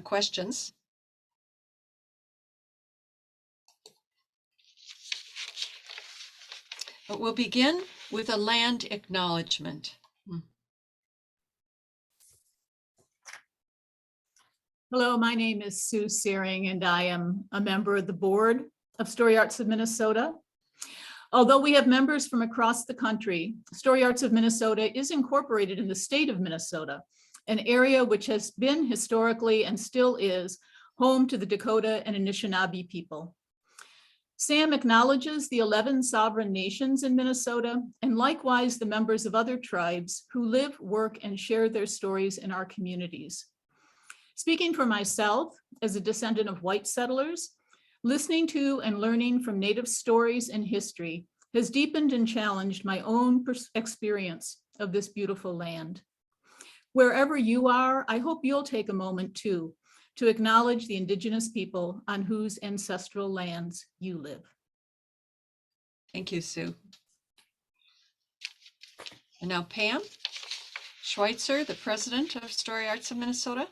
questions. But we'll begin with a land acknowledgement. Hello, my name is Sue Searing, and I am a member of the board of Story Arts of Minnesota. Although we have members from across the country, Story Arts of Minnesota is incorporated in the state of Minnesota, an area which has been historically and still is home to the Dakota and Anishinaabe people. SAM acknowledges the 11 sovereign nations in Minnesota, and likewise the members of other tribes who live, work, and share their stories in our communities. Speaking for myself, as a descendant of white settlers, listening to and learning from Native stories and history has deepened and challenged my own experience of this beautiful land. Wherever you are, I hope you'll take a moment too to acknowledge the Indigenous people on whose ancestral lands you live. Thank you, Sue. And now Pam Schweitzer, the president of Story Arts of Minnesota.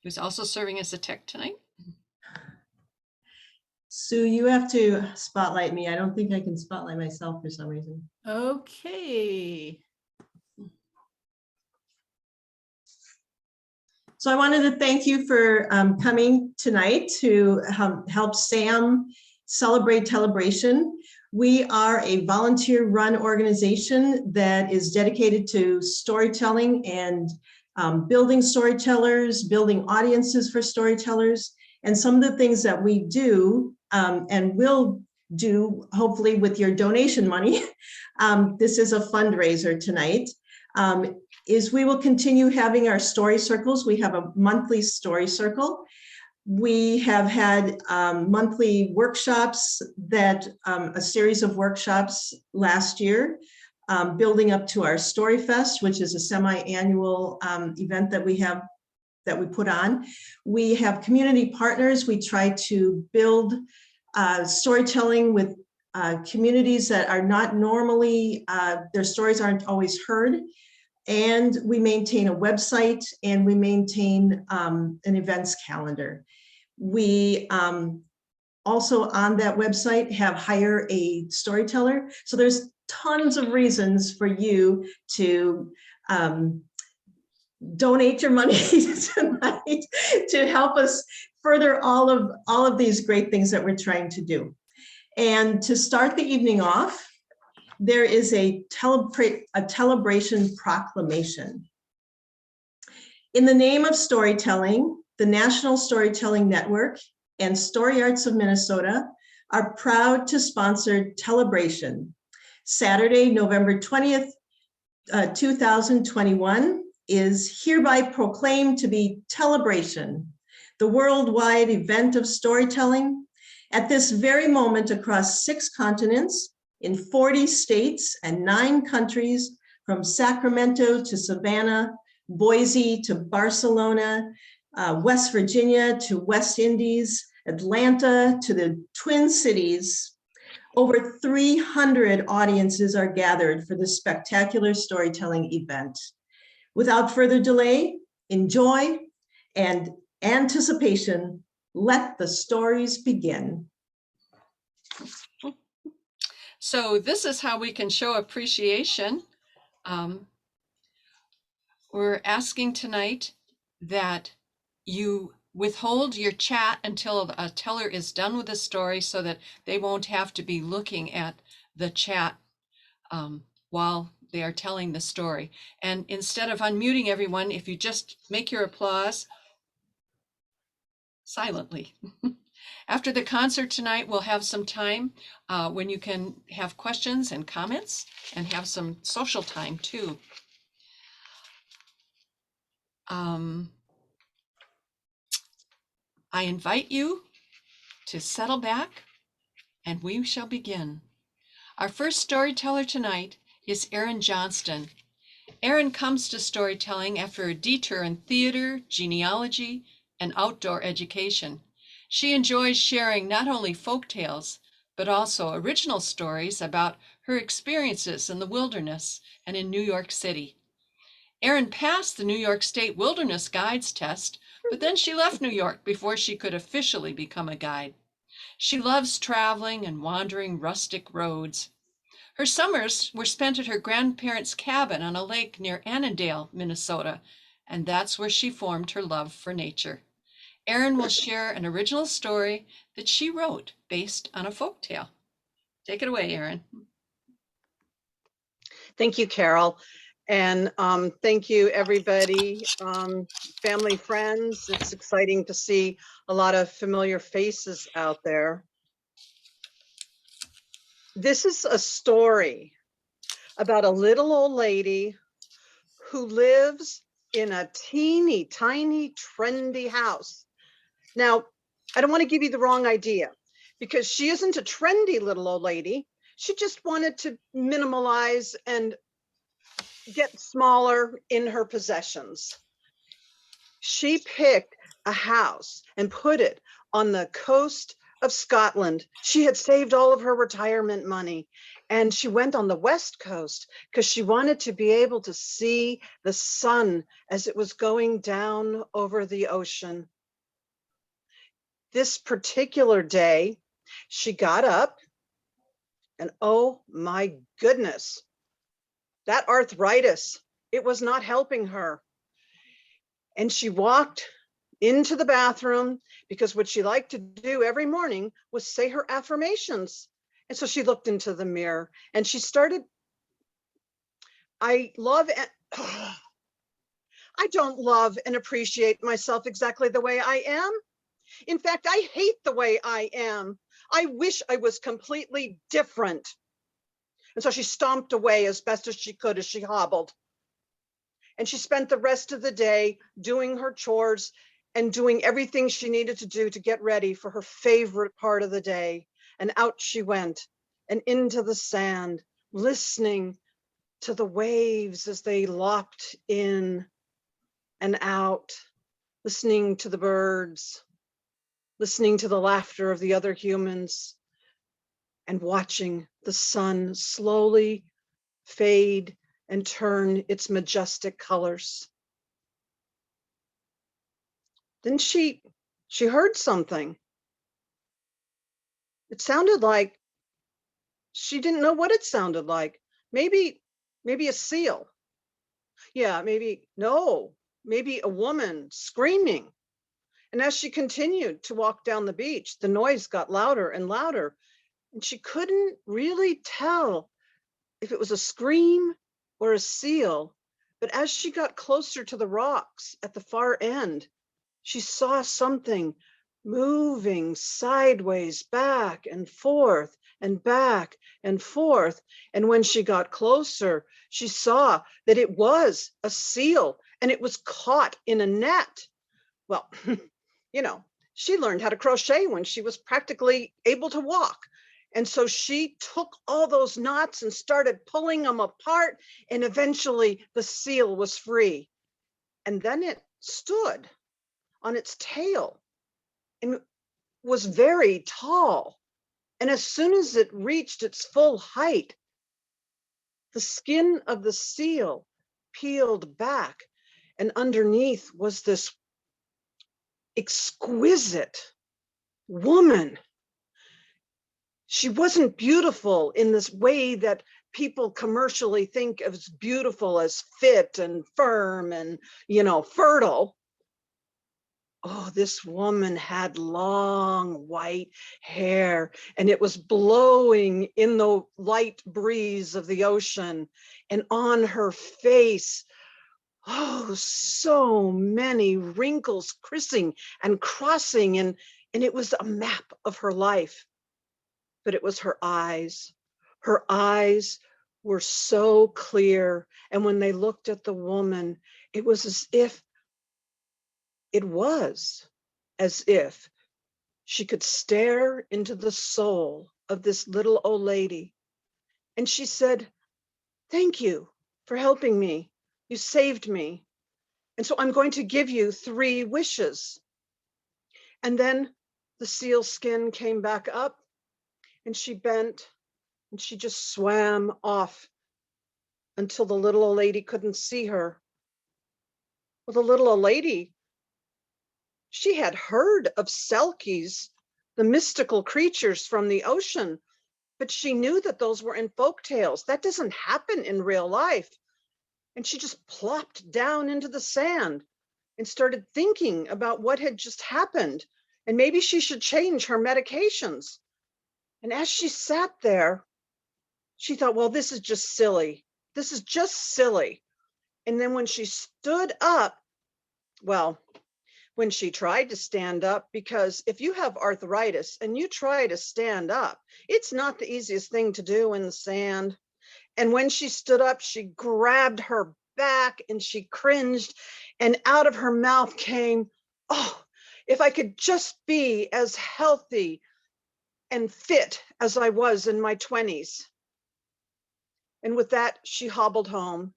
Who's also serving as a tech tonight. Sue, you have to spotlight me. I don't think I can spotlight myself for some reason. Okay. So I wanted to thank you for coming tonight to help SAM celebrate Tellabration. We are a volunteer-run organization that is dedicated to storytelling and building storytellers, building audiences for storytellers, and some of the things that we do and will do, hopefully with your donation money, this is a fundraiser tonight, is we will continue having our story circles. We have a monthly story circle. We have had monthly workshops a series of workshops last year, building up to our Story Fest, which is a semi-annual event that we put on. We have community partners. We try to build storytelling with communities that are not normally, their stories aren't always heard. And we maintain a website and we maintain an events calendar. We also on that website have hire a storyteller. So there's tons of reasons for you to donate your money tonight to help us further all of these great things that we're trying to do. And to start the evening off, there is a Tellabration proclamation. In the name of storytelling, the National Storytelling Network and Story Arts of Minnesota are proud to sponsor Tellabration. Saturday, November 20th, 2021 is hereby proclaimed to be Tellabration, the worldwide event of storytelling. At this very moment across 6 continents, in 40 states and 9 countries, from Sacramento to Savannah, Boise to Barcelona, West Virginia to West Indies, Atlanta to the Twin Cities, over 300 audiences are gathered for this spectacular storytelling event. Without further delay, enjoy and anticipation, let the stories begin. So this is how we can show appreciation. We're asking tonight that you withhold your chat until a teller is done with the story so that they won't have to be looking at the chat while they are telling the story. And instead of unmuting everyone, if you just make your applause silently. After the concert tonight, we'll have some time when you can have questions and comments and have some social time too. I invite you to settle back and we shall begin. Our first storyteller tonight is Erin Johnston. Erin comes to storytelling after a detour in theater, genealogy, and outdoor education. She enjoys sharing not only folk tales, but also original stories about her experiences in the wilderness and in New York City. Erin passed the New York State Wilderness Guides test, but then she left New York before she could officially become a guide. She loves traveling and wandering rustic roads. Her summers were spent at her grandparents' cabin on a lake near Annandale, Minnesota, and that's where she formed her love for nature. Erin will share an original story that she wrote based on a folk tale. Take it away, Erin. Thank you, Carol. And thank you, everybody, family, friends. It's exciting to see a lot of familiar faces out there. This is a story about a little old lady who lives in a teeny tiny trendy house. Now, I don't want to give you the wrong idea because she isn't a trendy little old lady. She just wanted to minimalize and get smaller in her possessions. She picked a house and put it on the coast of Scotland. She had saved all of her retirement money and she went on the West Coast because she wanted to be able to see the sun as it was going down over the ocean. This particular day, she got up and oh my goodness, that arthritis, it was not helping her. And she walked into the bathroom because what she liked to do every morning was say her affirmations. And so she looked into the mirror and she started, I don't love and appreciate myself exactly the way I am. In fact, I hate the way I am. I wish I was completely different. And so she stomped away as best as she could as she hobbled. And she spent the rest of the day doing her chores and doing everything she needed to do to get ready for her favorite part of the day. And out she went and into the sand, listening to the waves as they lopped in and out, listening to the birds, listening to the laughter of the other humans, and watching the sun slowly fade and turn its majestic colors. Then she heard something. It sounded like, she didn't know what it sounded like. Maybe a seal. Yeah, maybe a woman screaming. And as she continued to walk down the beach, the noise got louder and louder, and she couldn't really tell if it was a scream or a seal. But as she got closer to the rocks at the far end, she saw something moving sideways, back and forth and back and forth. And when she got closer, she saw that it was a seal and it was caught in a net. Well, you know, she learned how to crochet when she was practically able to walk. And so she took all those knots and started pulling them apart, and eventually the seal was free. And then it stood on its tail and was very tall. And as soon as it reached its full height, the skin of the seal peeled back, and underneath was this exquisite woman. She wasn't beautiful in this way that people commercially think of as beautiful, as fit and firm and, you know, fertile. Oh, this woman had long white hair and it was blowing in the light breeze of the ocean. And on her face, oh, so many wrinkles crissing and crossing. And it was a map of her life. But it was her eyes. Her eyes were so clear. And when they looked at the woman, it was as if she could stare into the soul of this little old lady. And she said, "Thank you for helping me. You saved me. And so I'm going to give you 3 wishes." And then the seal skin came back up and she bent and she just swam off until the little old lady couldn't see her. Well, the little old lady, she had heard of selkies, the mystical creatures from the ocean, but she knew that those were in folk tales. That doesn't happen in real life. And she just plopped down into the sand and started thinking about what had just happened. And maybe she should change her medications. And as she sat there, she thought, well, this is just silly. This is just silly. And then when she stood up, well, when she tried to stand up, because if you have arthritis and you try to stand up, it's not the easiest thing to do in the sand. And when she stood up, she grabbed her back and she cringed, and out of her mouth came, oh, if I could just be as healthy and fit as I was in my 20s. And with that, she hobbled home.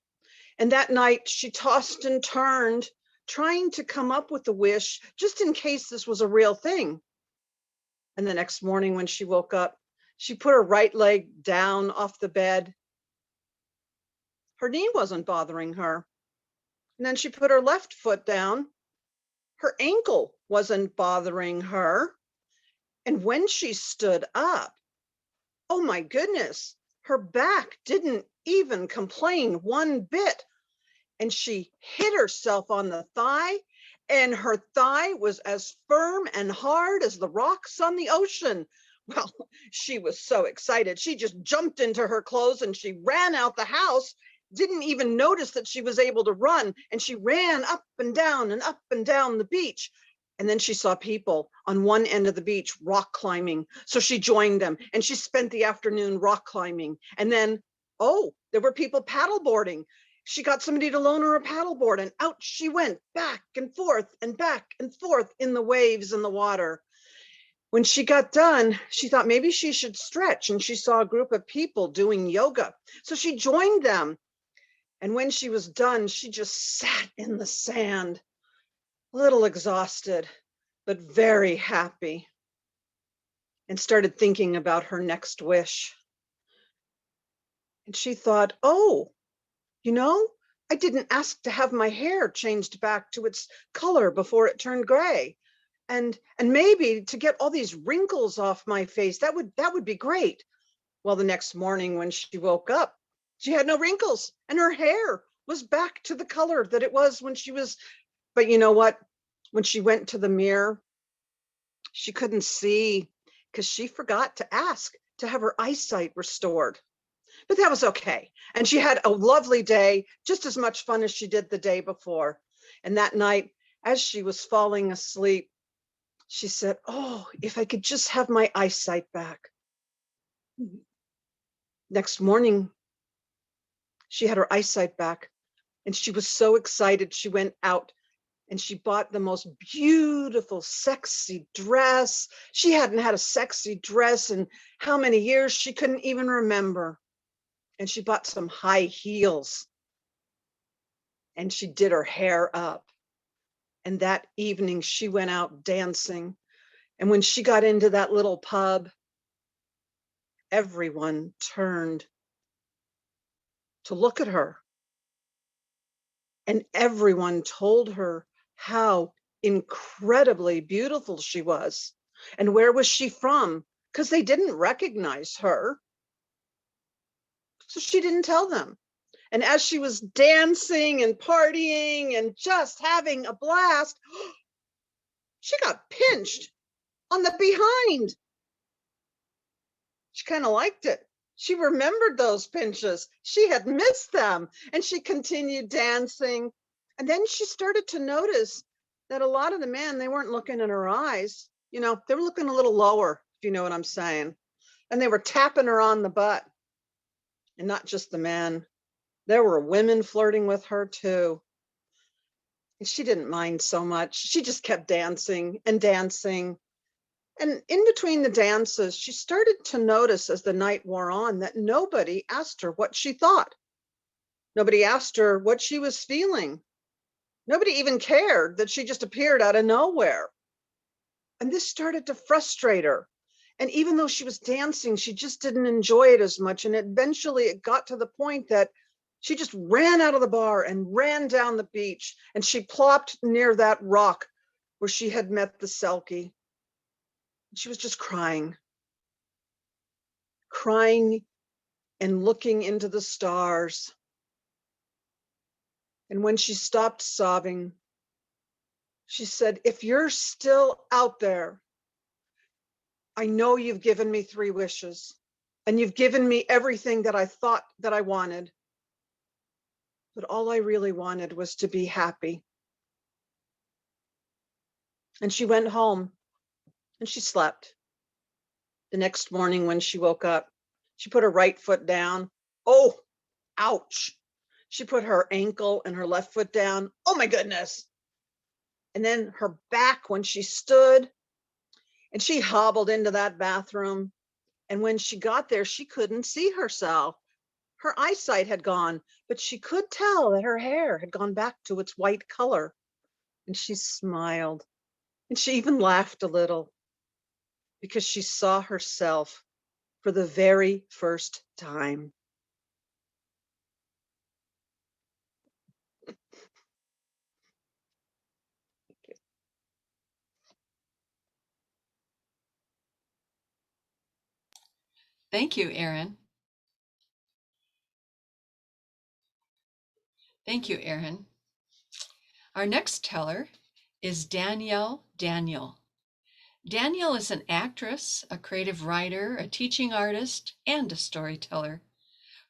And that night she tossed and turned, trying to come up with a wish, just in case this was a real thing. And the next morning when she woke up, she put her right leg down off the bed. Her knee wasn't bothering her. And then she put her left foot down. Her ankle wasn't bothering her. And when she stood up, oh my goodness, her back didn't even complain one bit. And she hit herself on the thigh, and her thigh was as firm and hard as the rocks on the ocean. Well, she was so excited. She just jumped into her clothes and she ran out the house, didn't even notice that she was able to run, and she ran up and down the beach. And then she saw people on one end of the beach rock climbing. So she joined them and she spent the afternoon rock climbing. And then, oh, there were people paddleboarding. She got somebody to loan her a paddleboard, and out she went, back and forth in the waves and the water. When she got done, she thought maybe she should stretch, and she saw a group of people doing yoga. So she joined them. And when she was done, she just sat in the sand, a little exhausted, but very happy, and started thinking about her next wish. And she thought, oh, you know, I didn't ask to have my hair changed back to its color before it turned gray. And maybe to get all these wrinkles off my face, that would be great. Well, the next morning when she woke up, she had no wrinkles and her hair was back to the color that it was when she was, but you know what? When she went to the mirror, she couldn't see because she forgot to ask to have her eyesight restored. But that was okay. And she had a lovely day, just as much fun as she did the day before. And that night, as she was falling asleep, she said, oh, if I could just have my eyesight back. Next morning, she had her eyesight back, and she was so excited. She went out and she bought the most beautiful, sexy dress. She hadn't had a sexy dress in how many years, she couldn't even remember. And she bought some high heels, and she did her hair up. And that evening she went out dancing. And when she got into that little pub, everyone turned to look at her. And everyone told her how incredibly beautiful she was. And where was she from? Because they didn't recognize her. So she didn't tell them. And as she was dancing and partying and just having a blast, she got pinched on the behind. She kind of liked it. She remembered those pinches. She had missed them, and she continued dancing. And then she started to notice that a lot of the men, they weren't looking in her eyes. You know, they were looking a little lower, if you know what I'm saying. And they were tapping her on the butt. And not just the men. There were women flirting with her too. And she didn't mind so much. She just kept dancing and dancing. And in between the dances, she started to notice as the night wore on that nobody asked her what she thought. Nobody asked her what she was feeling. Nobody even cared that she just appeared out of nowhere. And this started to frustrate her. And even though she was dancing, she just didn't enjoy it as much. And eventually it got to the point that she just ran out of the bar and ran down the beach. And she plopped near that rock where she had met the Selkie. She was just crying and looking into the stars. And when she stopped sobbing, she said, "If you're still out there, I know you've given me 3 wishes and you've given me everything that I thought that I wanted. But all I really wanted was to be happy." And she went home and she slept. The next morning when she woke up, she put her right foot down. Oh, ouch. She put her ankle and her left foot down. Oh my goodness. And then her back when she stood, and she hobbled into that bathroom. And when she got there, she couldn't see herself. Her eyesight had gone, but she could tell that her hair had gone back to its white color. And she smiled. And she even laughed a little because she saw herself for the very first time. Thank you, Erin. Thank you, Erin. Our next teller is Danielle Daniel. Danielle is an actress, a creative writer, a teaching artist, and a storyteller.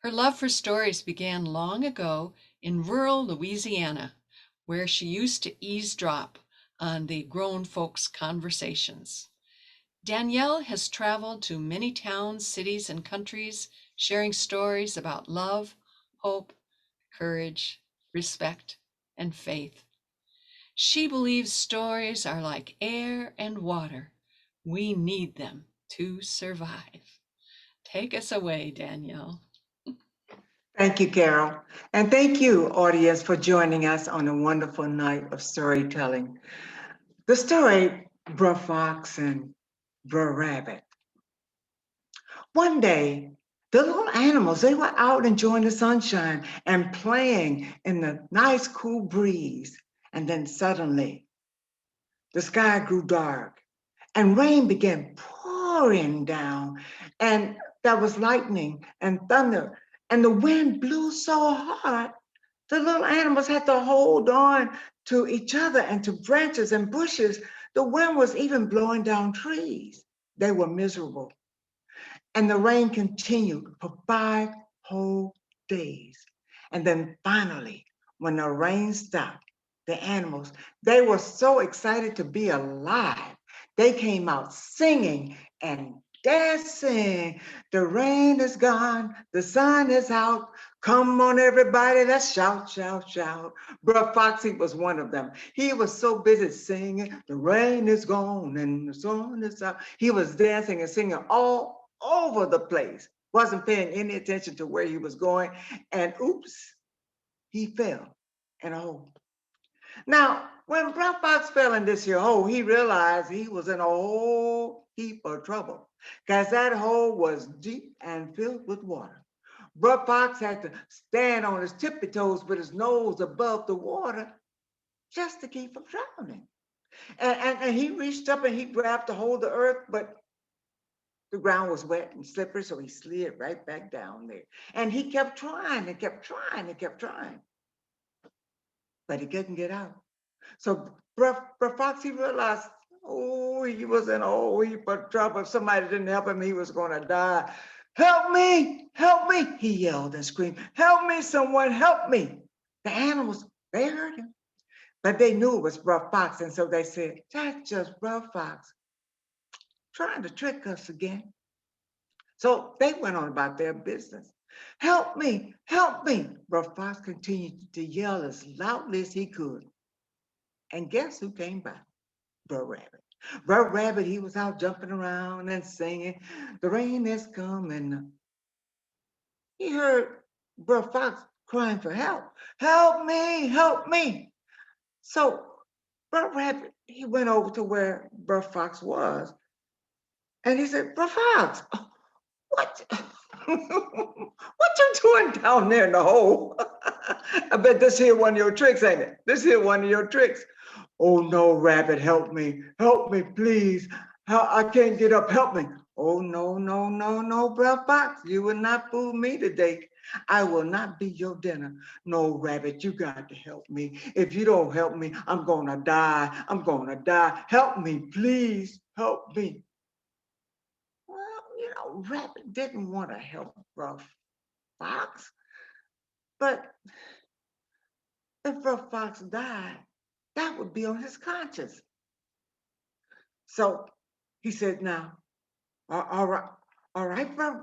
Her love for stories began long ago in rural Louisiana, where she used to eavesdrop on the grown folks' conversations. Danielle has traveled to many towns, cities, and countries, sharing stories about love, hope, courage, respect, and faith. She believes stories are like air and water. We need them to survive. Take us away, Danielle. Thank you, Carol. And thank you, audience, for joining us on a wonderful night of storytelling. The story, Brer Fox and Brer Rabbit. One day, the little animals, they were out enjoying the sunshine and playing in the nice cool breeze. And then suddenly, the sky grew dark and rain began pouring down. And there was lightning and thunder. And the wind blew so hard, the little animals had to hold on to each other and to branches and bushes. The wind was even blowing down trees. They were miserable. And the rain continued for 5 whole days. And then finally, when the rain stopped, the animals, they were so excited to be alive. They came out singing and dancing. The rain is gone, the sun is out. Come on, everybody, let's shout, shout, shout. Brer Foxy was one of them. He was so busy singing, the rain is gone and the sun is out. He was dancing and singing all over the place, wasn't paying any attention to where he was going, and oops, he fell in a hole. Now, when Brer Fox fell in this here hole, he realized he was in a whole heap of trouble, because that hole was deep and filled with water. Brer Fox had to stand on his tippy toes with his nose above the water just to keep from drowning. And he reached up and he grabbed a hold of the earth, but the ground was wet and slippery, so he slid right back down there. And he kept trying and kept trying and kept trying, but he couldn't get out. So Brer Fox, he realized, oh, he was in a whole heap of trouble. If somebody didn't help him, he was going to die. Help me, he yelled and screamed. Help me, someone, help me. The animals, they heard him, but they knew it was Brer Fox, and so they said, that's just Brer Fox trying to trick us again. So they went on about their business. Help me, help me. Brer Fox continued to yell as loudly as he could. And guess who came by? Brer Rabbit. Brer Rabbit, he was out jumping around and singing, the rain is coming. He heard Brer Fox crying for help. Help me, help me. So Brer Rabbit, he went over to where Brer Fox was. And he said, Bro Fox, what? What you doing down there in the hole? I bet this here one of your tricks, ain't it? This here one of your tricks. Oh no, Rabbit, help me, please. I can't get up, help me. Oh no, no, no, no, Bro Fox, you will not fool me today. I will not be your dinner. No, Rabbit, you got to help me. If you don't help me, I'm gonna die. I'm gonna die. Help me, please, help me. Well, Rabbit didn't want to help Bro Fox, but if Bro Fox died, that would be on his conscience. So he said, now, all right, Bro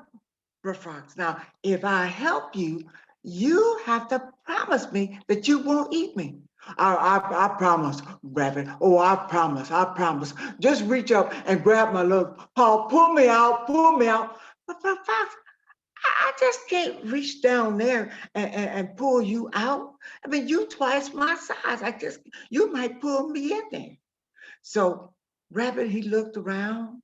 Fox. Now, if I help you, you have to promise me that you won't eat me. I promise, Rabbit. Oh, I promise, I promise. Just reach up and grab my little paw, pull me out, pull me out. But Bro Fox, I just can't reach down there and pull you out. I mean, you twice my size. You might pull me in there. So Rabbit, he looked around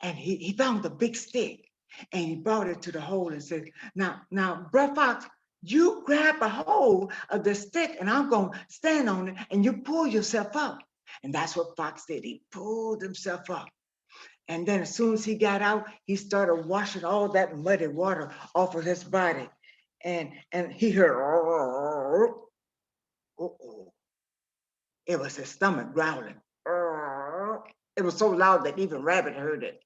and he found a big stick and he brought it to the hole and said, now, Bro Fox, you grab a hold of the stick and I'm going to stand on it and you pull yourself up. And that's what Fox did. He pulled himself up. And then as soon as he got out, he started washing all that muddy water off of his body. And he heard, uh-oh. It was his stomach growling. It was so loud that even Rabbit heard it.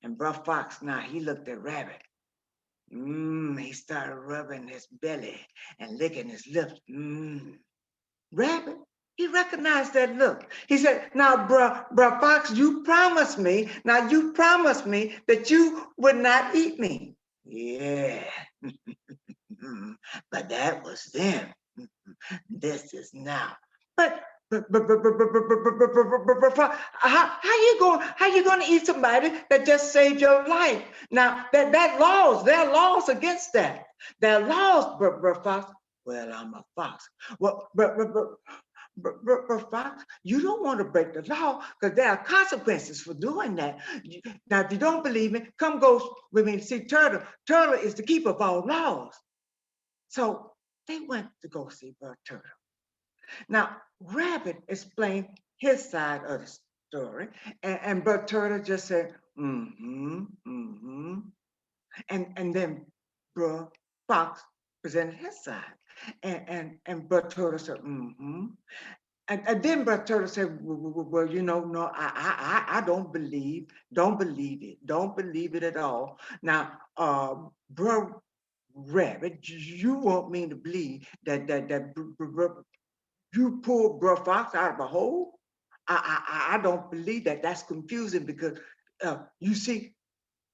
And Bro Fox, now he looked at Rabbit. He started rubbing his belly and licking his lips. Rabbit, he recognized that look. He said, now, Bro Fox, you promised me, that you would not eat me. Yeah, but that was then. This is now. But how you going to eat somebody that just saved your life? Now there are laws against that. There are laws, Bro Fox. Well, I'm a fox. Well, Bro Fox, you don't want to break the law because there are consequences for doing that. Now, if you don't believe me, come go with me to see Turtle. Turtle is the keeper of all laws. So they went to go see Bro Turtle. Now, Rabbit explained his side of the story, and Bro Turtle just said, and then Bro Fox presented his side, and Bro Turtle said, And then Bro Turtle said, well, no, I don't believe it at all. Now, Bro Rabbit, you want me to believe that you pulled Bro Fox out of a hole? I don't believe that. That's confusing because you see,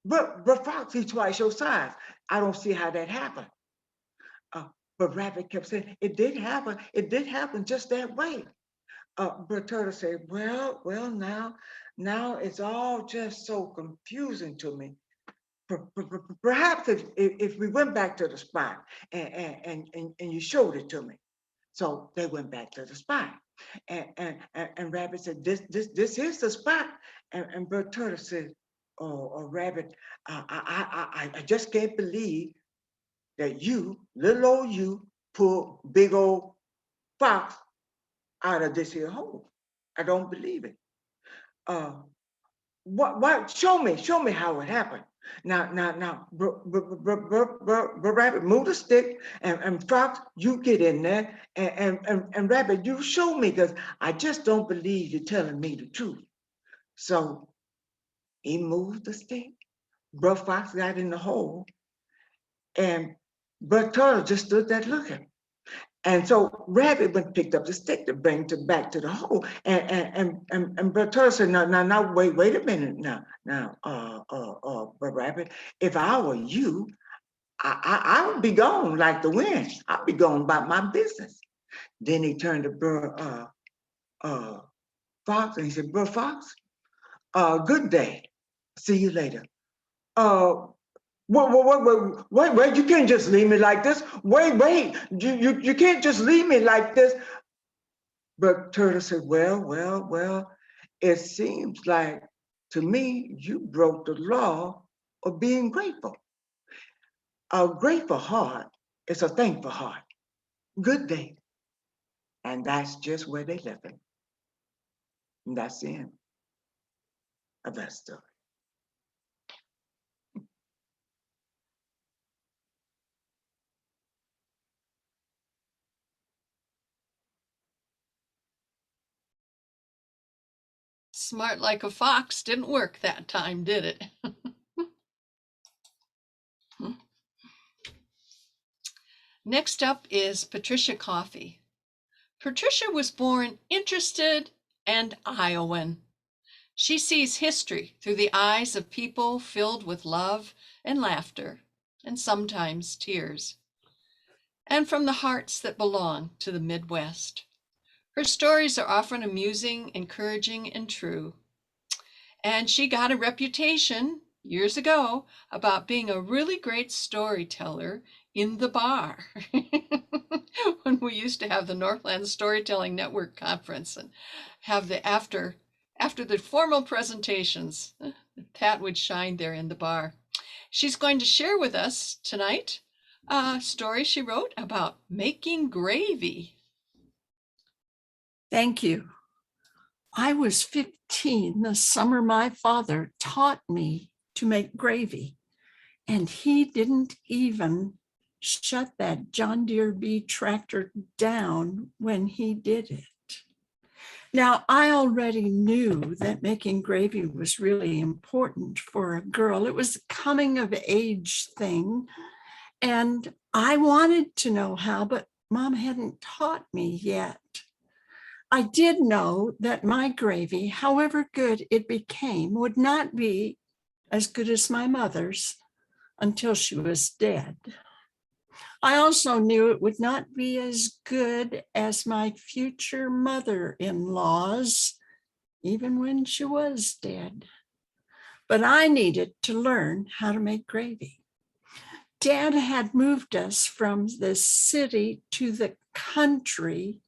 Bro Fox, he's twice your size. I don't see how that happened. But Rabbit kept saying, it did happen. It did happen just that way. Bro Turtle said, well, now it's all just so confusing to me. Perhaps if we went back to the spot and you showed it to me. So they went back to the spot, and Rabbit said, "This is the spot." And Bro Turtle said, "Oh, Rabbit, I just can't believe that you, little old you, pulled big old Fox out of this here hole. I don't believe it. What? Show me how it happened." Now, Rabbit, move the stick, and Fox, you get in there, and Rabbit, you show me, because I just don't believe you're telling me the truth. So he moved the stick. Bro Fox got in the hole, and Bro Turtle just stood there looking. And so Rabbit went and picked up the stick to bring back to the hole. And Bro Turtle said, now, wait a minute now, Bro Rabbit, if I were you, I would be gone like the wind. I'd be going about my business. Then he turned to Bro Fox and he said, Bro Fox, good day. See you later. Wait, you can't just leave me like this. Wait, you can't just leave me like this. But Turtle said, well, it seems like To me, you broke the law of being grateful. A grateful heart is a thankful heart. Good day. And that's just where they left it. And that's the end of that story. Smart like a fox didn't work that time, did it? Next up is Patricia Coffey. Patricia was born interested and Iowan. She sees history through the eyes of people filled with love and laughter, and sometimes tears, and from the hearts that belong to the Midwest. Her stories are often amusing, encouraging, and true. And she got a reputation years ago about being a really great storyteller in the bar when we used to have the Northland Storytelling Network conference and have the after the formal presentations, Pat would shine there in the bar. She's going to share with us tonight a story she wrote about making gravy. Thank you. I was 15 the summer my father taught me to make gravy, and he didn't even shut that John Deere B tractor down when he did it. Now, I already knew that making gravy was really important for a girl. It was a coming of age thing, and I wanted to know how, but Mom hadn't taught me yet. I did know that my gravy, however good it became, would not be as good as my mother's until she was dead. I also knew it would not be as good as my future mother-in-law's, even when she was dead. But I needed to learn how to make gravy. Dad had moved us from the city to the country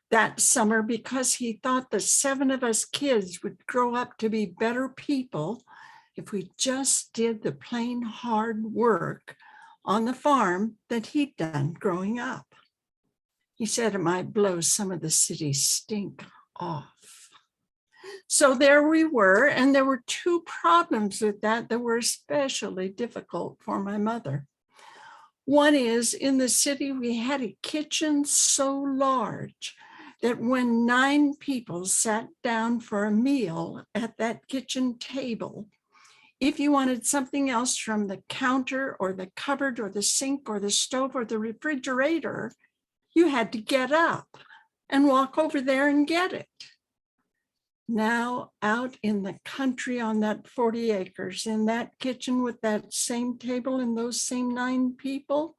that summer because he thought the 7 of us kids would grow up to be better people if we just did the plain hard work on the farm that he'd done growing up. He said it might blow some of the city's stink off. So there we were, and there were 2 problems with that were especially difficult for my mother. One is, in the city, we had a kitchen so large that when 9 people sat down for a meal at that kitchen table, if you wanted something else from the counter or the cupboard or the sink or the stove or the refrigerator, you had to get up and walk over there and get it. Now, out in the country on that 40 acres, in that kitchen with that same table and those same 9 people,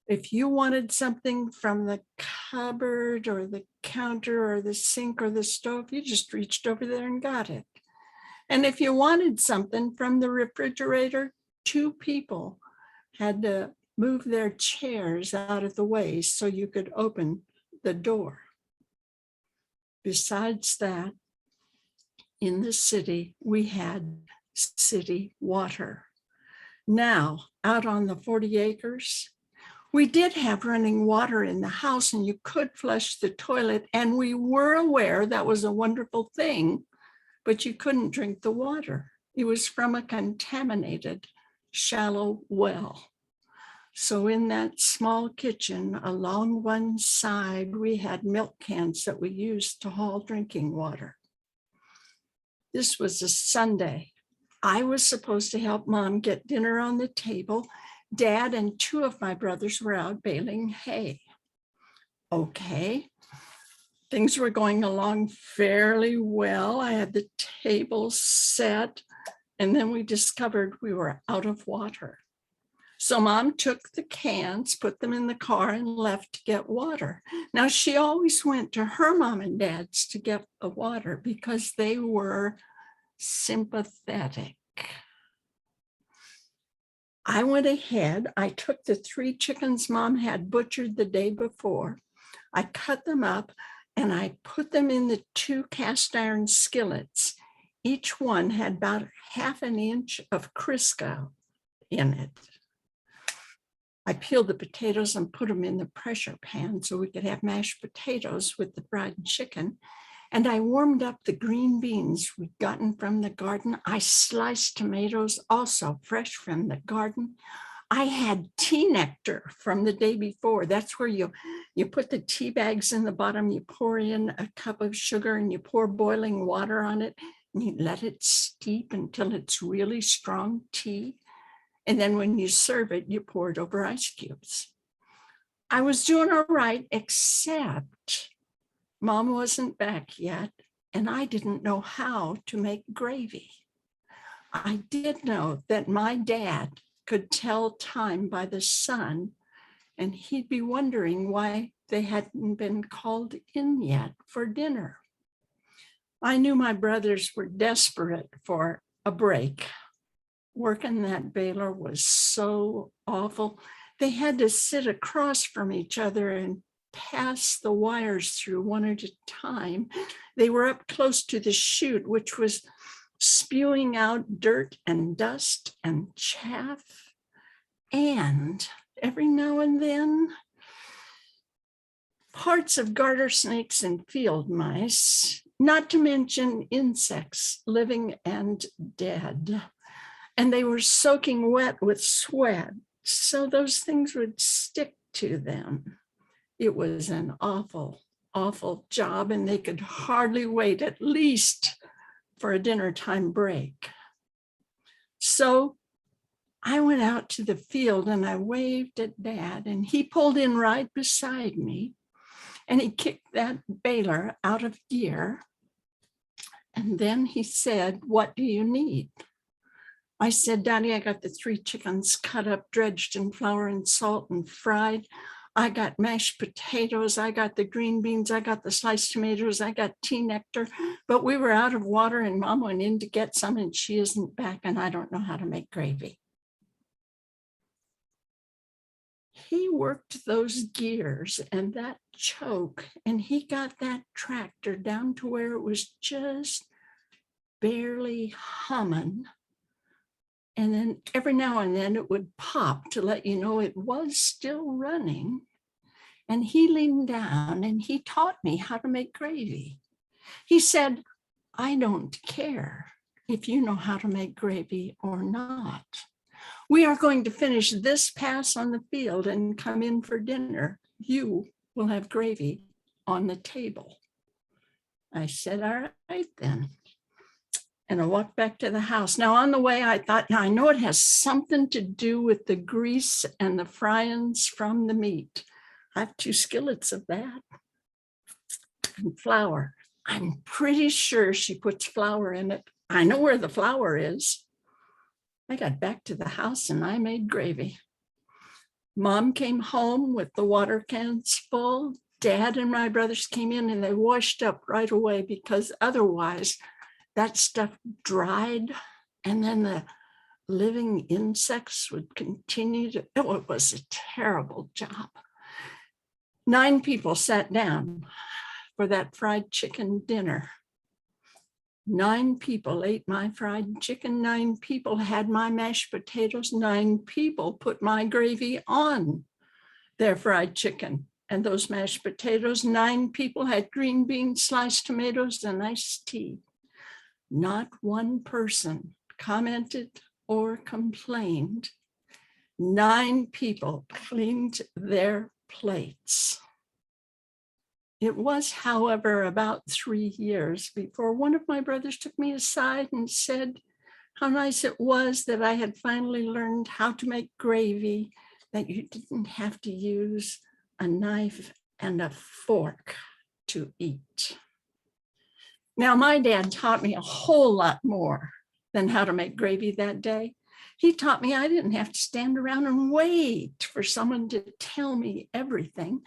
if you wanted something from the cupboard or the counter or the sink or the stove, you just reached over there and got it. And if you wanted something from the refrigerator, 2 people had to move their chairs out of the way so you could open the door. Besides that, in the city, we had city water. Now, out on the 40 acres, we did have running water in the house and you could flush the toilet, and we were aware that was a wonderful thing, but you couldn't drink the water. It was from a contaminated, shallow well. So in that small kitchen along one side, we had milk cans that we used to haul drinking water. This was a Sunday. I was supposed to help Mom get dinner on the table. Dad and 2 of my brothers were out baling hay. Okay. Things were going along fairly well. I had the table set, and then we discovered we were out of water. So Mom took the cans, put them in the car, and left to get water. Now, she always went to her mom and dad's to get the water because they were sympathetic. I went ahead. I took the 3 chickens Mom had butchered the day before. I cut them up and I put them in the 2 cast iron skillets Each one had about half an inch of Crisco in it. I peeled the potatoes and put them in the pressure pan so we could have mashed potatoes with the fried chicken. And I warmed up the green beans we'd gotten from the garden. I sliced tomatoes, also fresh from the garden. I had tea nectar from the day before. That's where you put the tea bags in the bottom, you pour in a cup of sugar and you pour boiling water on it and you let it steep until it's really strong tea. And then when you serve it, you pour it over ice cubes. I was doing all right, except Mom wasn't back yet, and I didn't know how to make gravy. I did know that my dad could tell time by the sun, and he'd be wondering why they hadn't been called in yet for dinner. I knew my brothers were desperate for a break. Working that baler was so awful. They had to sit across from each other and pass the wires through one at a time. They were up close to the chute, which was spewing out dirt and dust and chaff. And every now and then, parts of garter snakes and field mice, not to mention insects, living and dead. And they were soaking wet with sweat, so those things would stick to them. It was an awful, awful job, and they could hardly wait at least for a dinner time break. So I went out to the field and I waved at Dad, and he pulled in right beside me and he kicked that baler out of gear. And then he said, "What do you need?" I said, "Daddy, I got the 3 chickens cut up, dredged in flour and salt and fried. I got mashed potatoes, I got the green beans, I got the sliced tomatoes, I got tea nectar, but we were out of water and Mom went in to get some and she isn't back and I don't know how to make gravy." He worked those gears and that choke, and he got that tractor down to where it was just barely humming. And then every now and then it would pop to let you know it was still running. And he leaned down and he taught me how to make gravy. He said, "I don't care if you know how to make gravy or not. We are going to finish this pass on the field and come in for dinner. You will have gravy on the table." I said, "All right then." And I walked back to the house. Now on the way, I thought, now I know it has something to do with the grease and the fryings from the meat. I have 2 skillets of that. And flour. I'm pretty sure she puts flour in it. I know where the flour is. I got back to the house and I made gravy. Mom came home with the water cans full. Dad and my brothers came in and they washed up right away because otherwise that stuff dried and then the living insects would continue to, oh, it was a terrible job. 9 people sat down for that fried chicken dinner. 9 people ate my fried chicken. 9 people had my mashed potatoes. 9 people put my gravy on their fried chicken and those mashed potatoes. 9 people had green beans, sliced tomatoes, and iced tea. Not one person commented or complained. 9 people cleaned their plates. It was, however, about 3 years before one of my brothers took me aside and said how nice it was that I had finally learned how to make gravy, that you didn't have to use a knife and a fork to eat. Now, my dad taught me a whole lot more than how to make gravy that day. He taught me I didn't have to stand around and wait for someone to tell me everything.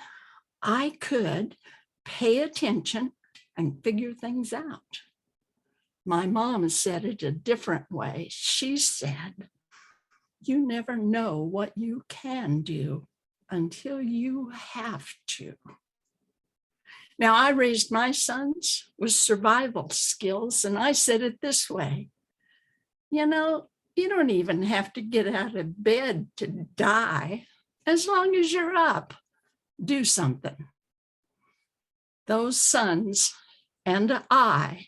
I could pay attention and figure things out. My mom said it a different way. She said, "You never know what you can do until you have to." Now, I raised my sons with survival skills, and I said it this way, you know, you don't even have to get out of bed to die. As long as you're up, do something. Those sons and I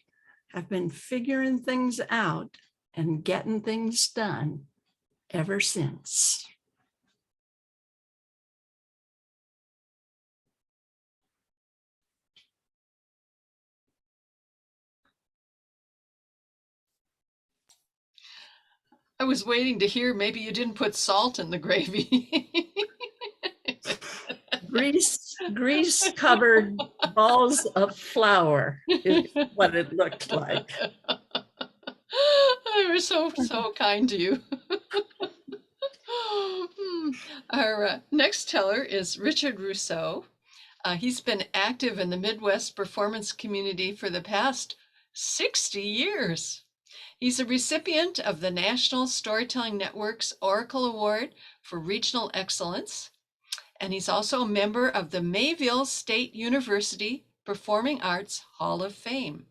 have been figuring things out and getting things done ever since. I was waiting to hear maybe you didn't put salt in the gravy. Grease covered balls of flour is what it looked like. They were so kind to you. Our next teller is Richard Rousseau. He's been active in the Midwest performance community for the past 60 years. He's a recipient of the National Storytelling Network's Oracle Award for Regional Excellence, and he's also a member of the Mayville State University Performing Arts Hall of Fame.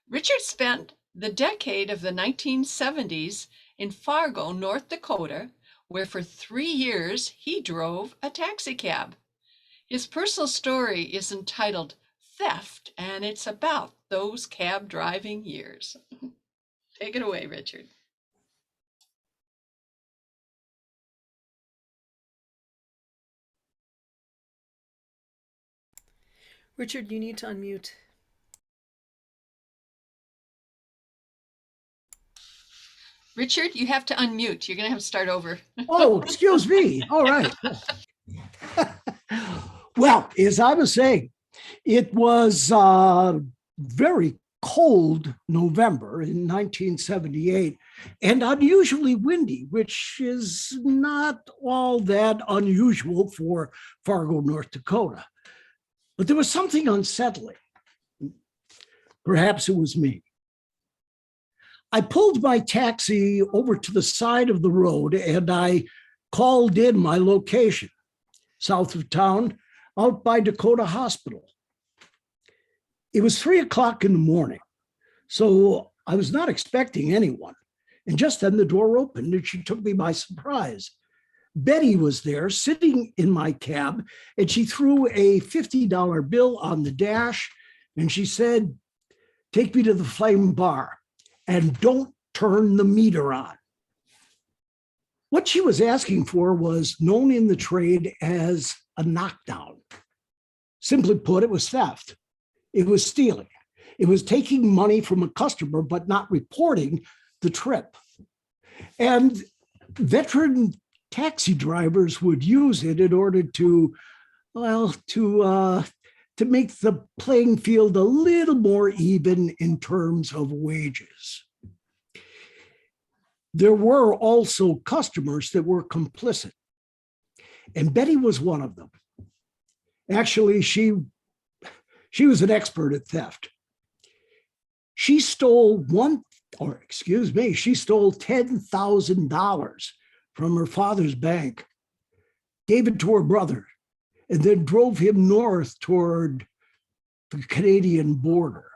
Richard spent the decade of the 1970s in Fargo, North Dakota, where for 3 years he drove a taxi cab. His personal story is entitled Theft, and it's about those cab driving years. Take it away, Richard. Richard, you need to unmute. Richard, you have to unmute. You're going to have to start over. Oh, excuse me. All right. Well, as I was saying, it was very cold November in 1978 and unusually windy, which is not all that unusual for Fargo, North Dakota. But there was something unsettling. Perhaps it was me. I pulled my taxi over to the side of the road and I called in my location, south of town, out by Dakota Hospital. It was 3 o'clock in the morning, so I was not expecting anyone. And just then the door opened and she took me by surprise. Betty was there sitting in my cab and she threw a $50 bill on the dash and she said, "Take me to the Flame Bar and don't turn the meter on." What she was asking for was known in the trade as a knockdown. Simply put, it was theft. It was stealing. It was taking money from a customer, but not reporting the trip. And veteran taxi drivers would use it in order to, well, to make the playing field a little more even in terms of wages. There were also customers that were complicit, and Betty was one of them. Actually, she was an expert at theft. She stole she stole $10,000 from her father's bank, gave it to her brother, and then drove him north toward the Canadian border.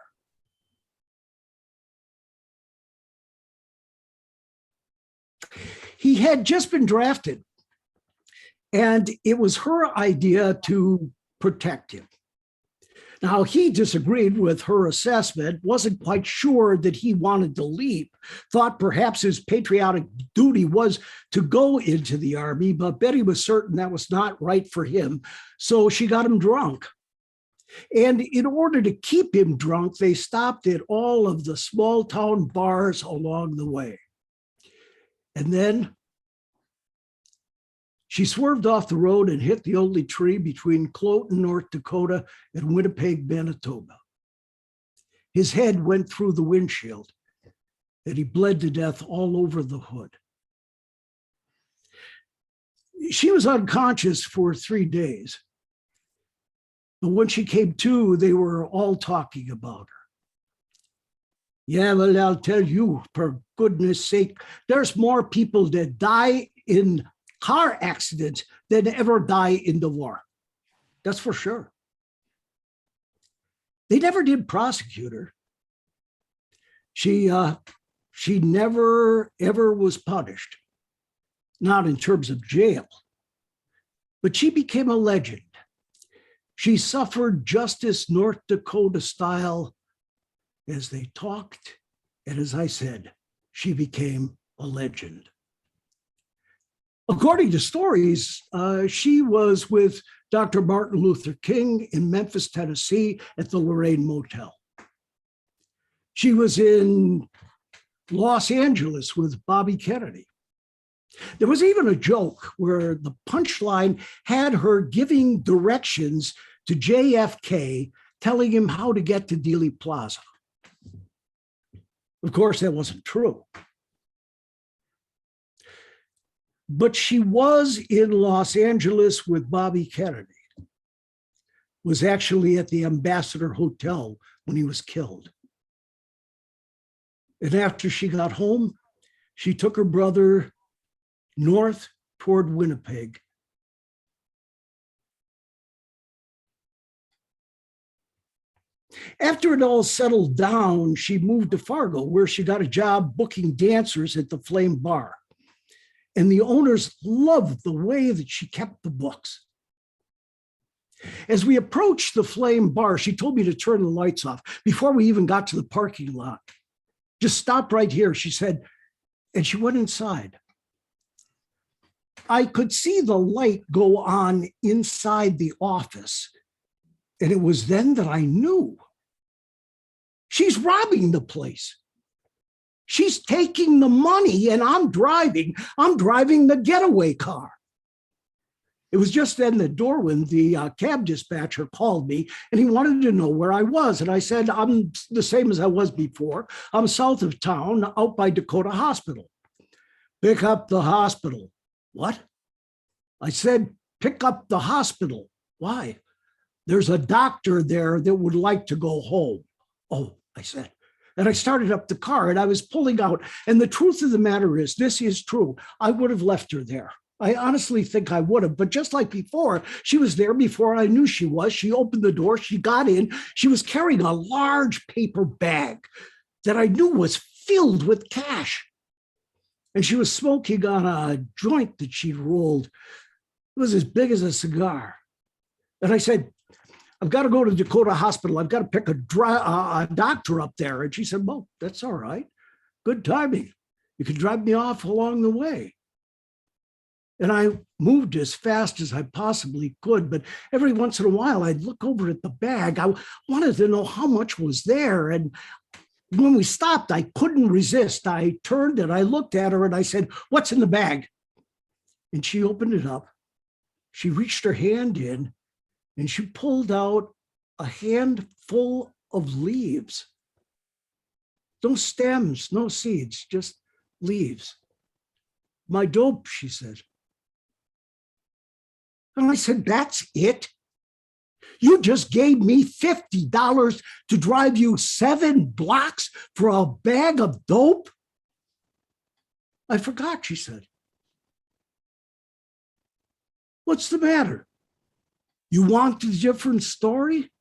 He had just been drafted, and it was her idea to protect him. Now, he disagreed with her assessment, wasn't quite sure that he wanted to leave, thought perhaps his patriotic duty was to go into the Army, but Betty was certain that was not right for him, so she got him drunk. And in order to keep him drunk, they stopped at all of the small town bars along the way. And then she swerved off the road and hit the only tree between Cloten, North Dakota, and Winnipeg, Manitoba. His head went through the windshield, and he bled to death all over the hood. She was unconscious for 3 days. But when she came to, they were all talking about her. Yeah, well, I'll tell you, for goodness sake, there's more people that die in car accidents than ever die in the war. That's for sure. They never did prosecute her. She never, ever was punished, not in terms of jail, but she became a legend. She suffered justice North Dakota style as they talked. And as I said, she became a legend. According to stories, she was with Dr. Martin Luther King in Memphis, Tennessee at the Lorraine Motel. She was in Los Angeles with Bobby Kennedy. There was even a joke where the punchline had her giving directions to JFK, telling him how to get to Dealey Plaza. Of course, that wasn't true. But she was in Los Angeles with Bobby Kennedy, was actually at the Ambassador Hotel when he was killed. And after she got home, she took her brother north toward Winnipeg. After it all settled down, she moved to Fargo, where she got a job booking dancers at the Flame Bar. And the owners loved the way that she kept the books. As we approached the Flame Bar, she told me to turn the lights off before we even got to the parking lot. Just stop right here, she said, and she went inside. I could see the light go on inside the office, and it was then that I knew. She's robbing the place. She's taking the money, and I'm driving the getaway car. It was just then the Dorwin, the cab dispatcher, called me, and he wanted to know where I was. And I said, I'm the same as I was before. I'm south of town, out by Dakota Hospital. Pick up the hospital. What? I said, pick up the hospital. Why? There's a doctor there that would like to go home. Oh, I said. And I started up the car and I was pulling out. And the truth of the matter is, this is true. I would have left her there. I honestly think I would have. But just like before, she was there before I knew she was. She opened the door. She got in. She was carrying a large paper bag that I knew was filled with cash. And she was smoking on a joint that she'd rolled. It was as big as a cigar. And I said, I've got to go to Dakota Hospital. I've got to pick a doctor up there. And she said, well, that's all right. Good timing. You can drive me off along the way. And I moved as fast as I possibly could. But every once in a while, I'd look over at the bag. I wanted to know how much was there. And when we stopped, I couldn't resist. I turned and I looked at her and I said, what's in the bag? And she opened it up. She reached her hand in and she pulled out a handful of leaves. No stems, no seeds, just leaves. My dope, she said. And I said, that's it? You just gave me $50 to drive you 7 blocks for a bag of dope? I forgot, she said. What's the matter? You want a different story?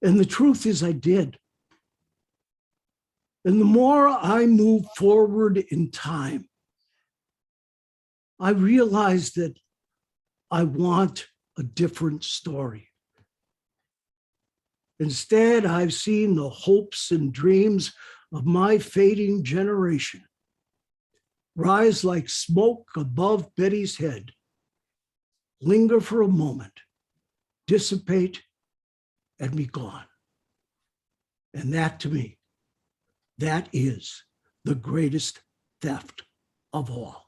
And the truth is I did. And the more I moved forward in time, I realized that I want a different story. Instead, I've seen the hopes and dreams of my fading generation rise like smoke above Betty's head, linger for a moment, dissipate, and be gone. And that, to me, that is the greatest theft of all.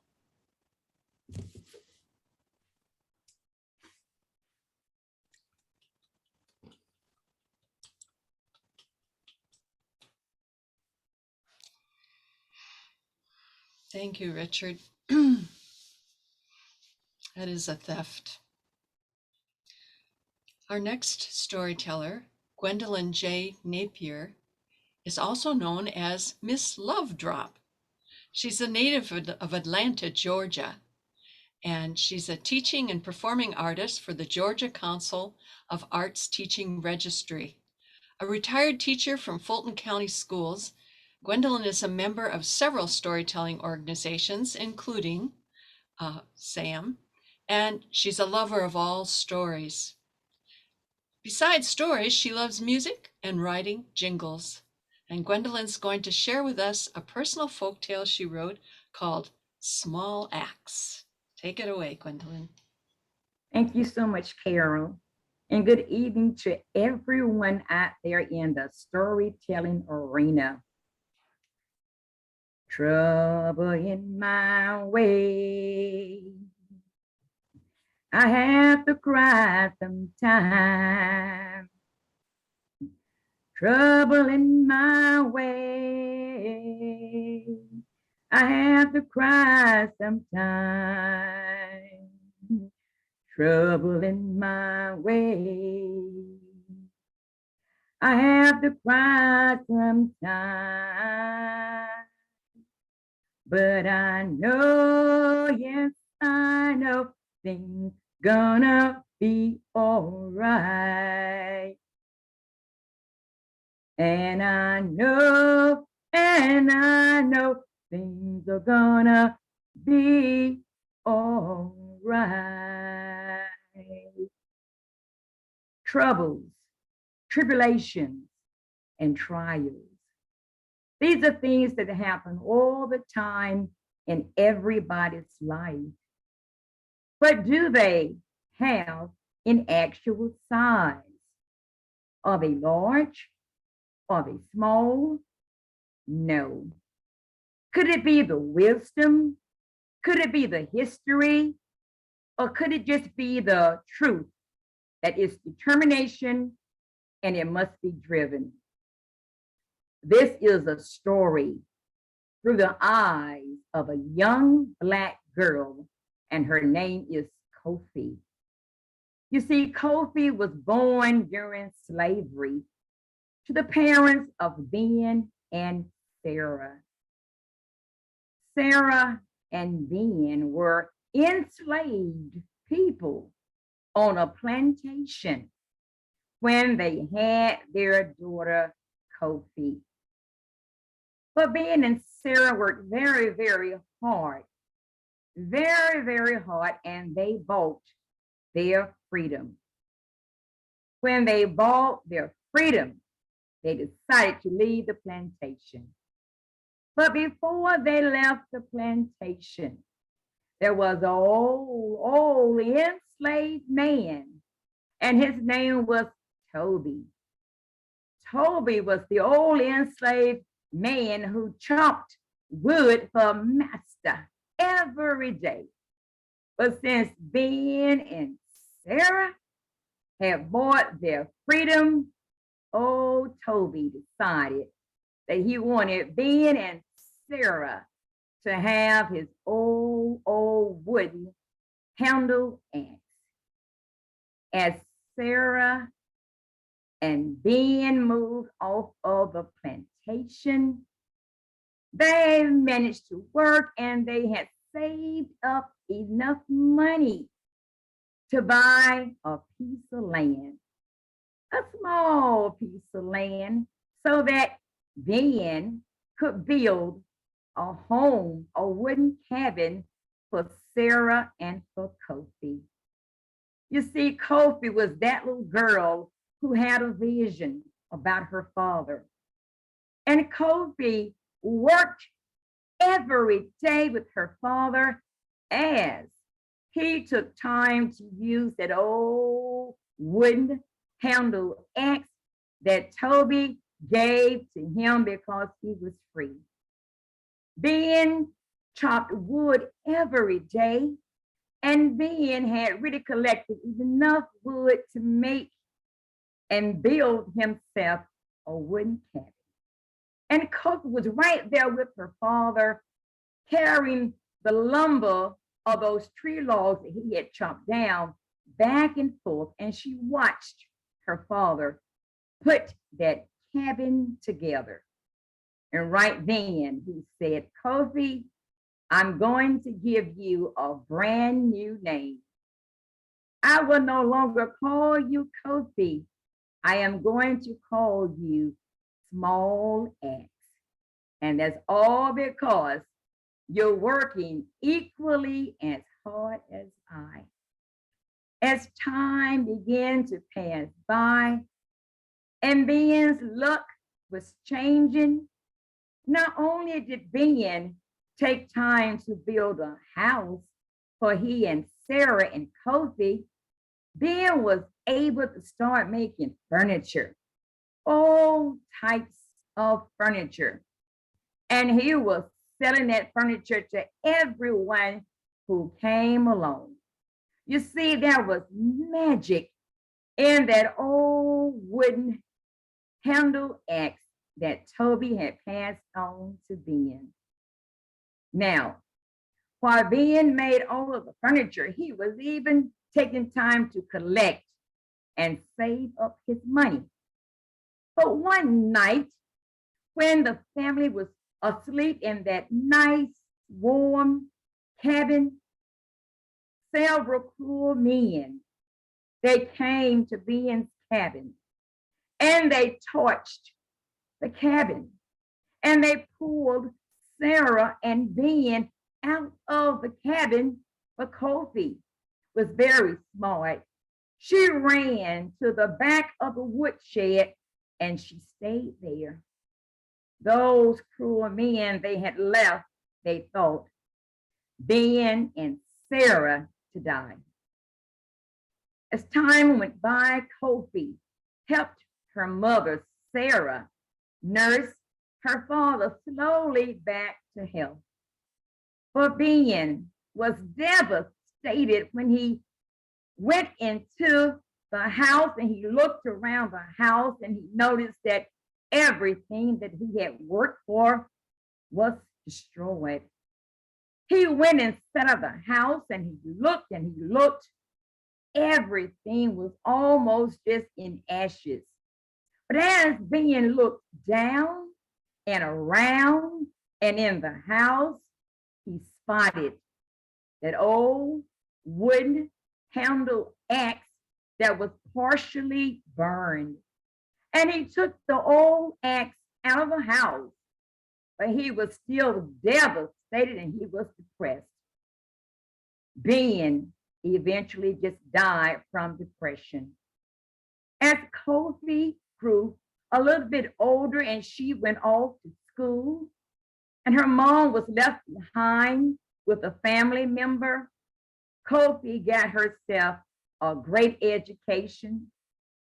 Thank you, Richard. That is a theft. Our next storyteller, Gwendolyn J. Napier, is also known as Miss Love Drop. She's a native of Atlanta, Georgia, and she's a teaching and performing artist for the Georgia Council of Arts Teaching Registry. A retired teacher from Fulton County Schools, Gwendolyn is a member of several storytelling organizations, including SAM, and she's a lover of all stories. Besides stories, she loves music and writing jingles. And Gwendolyn's going to share with us a personal folktale she wrote called Small Axe. Take it away, Gwendolyn. Thank you so much, Carol. And good evening to everyone out there in the storytelling arena. Trouble in my way. I have to cry sometimes. Trouble in my way. I have to cry sometimes. Trouble in my way. I have to cry sometimes. But I know, yes, I know things gonna be all right. And I know things are gonna be all right. Troubles, tribulations, and trials. These are things that happen all the time in everybody's life. But do they have an actual size? Are they large? Are they small? No. Could it be the wisdom? Could it be the history? Or could it just be the truth that is determination and it must be driven? This is a story through the eyes of a young Black girl, and her name is Kofi. You see, Kofi was born during slavery to the parents of Ben and Sarah. Sarah and Ben were enslaved people on a plantation when they had their daughter, Kofi. But Ben and Sarah worked very, very hard, and they bought their freedom. When they bought their freedom, they decided to leave the plantation. But before they left the plantation, there was an old enslaved man, and his name was Toby. Toby was the old enslaved man who chopped wood for master every day. But since Ben and Sarah had bought their freedom, old Toby decided that he wanted Ben and Sarah to have his old wooden handle axe. As Sarah and Ben moved off of the plantation, they managed to work and they had saved up enough money to buy a piece of land, a small piece of land, so that Ben could build a home, a wooden cabin for Sarah and for Kofi. You see, Kofi was that little girl who had a vision about her father. And Kofi worked every day with her father as he took time to use that old wooden handle axe that Toby gave to him because he was free. Ben chopped wood every day, and Ben had really collected enough wood to make and build himself a wooden cabin. And Kofi was right there with her father, carrying the lumber of those tree logs that he had chopped down back and forth, and she watched her father put that cabin together. And right then he said, Kofi, I'm going to give you a brand new name. I will no longer call you Kofi. I am going to call you Small X. And that's all because you're working equally as hard as I. As time began to pass by and Ben's luck was changing, not only did Ben take time to build a house for he and Sarah and Kofi, Ben was able to start making furniture, all types of furniture. And he was selling that furniture to everyone who came along. You see, there was magic in that old wooden handle axe that Toby had passed on to Ben. Now, while Ben made all of the furniture, he was even taking time to collect and save up his money. But one night, when the family was asleep in that nice, warm cabin, several cruel men, they came to Ben's cabin and they torched the cabin and they pulled Sarah and Ben out of the cabin, but Kofi was very smart. She ran to the back of the woodshed and she stayed there. Those cruel men, they had left, they thought, Ben and Sarah to die. As time went by, Kofi helped her mother, Sarah, nurse her father slowly back to health. But Ben was devastated when he went into the house and he looked around the house and he noticed that everything that he had worked for was destroyed. He went inside of the house and he looked and he looked. Everything was almost just in ashes. But as Ben looked down and around and in the house, he spotted that old wooden handle axe that was partially burned. And he took the old axe out of the house, but he was still devastated and he was depressed. Ben eventually just died from depression. As Kofi grew a little bit older and she went off to school, and her mom was left behind with a family member, Kofi got herself a great education.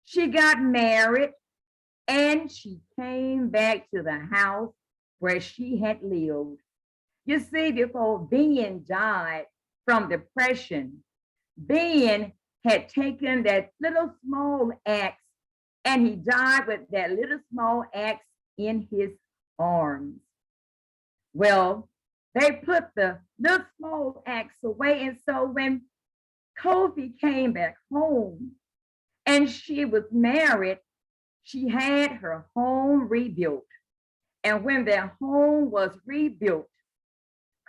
She got married and she came back to the house where she had lived. You see, before Ben died from depression, Ben had taken that little small axe and he died with that little small axe in his arms. Well, they put the little small axe away. And so when Kofi came back home and she was married, she had her home rebuilt. And when their home was rebuilt,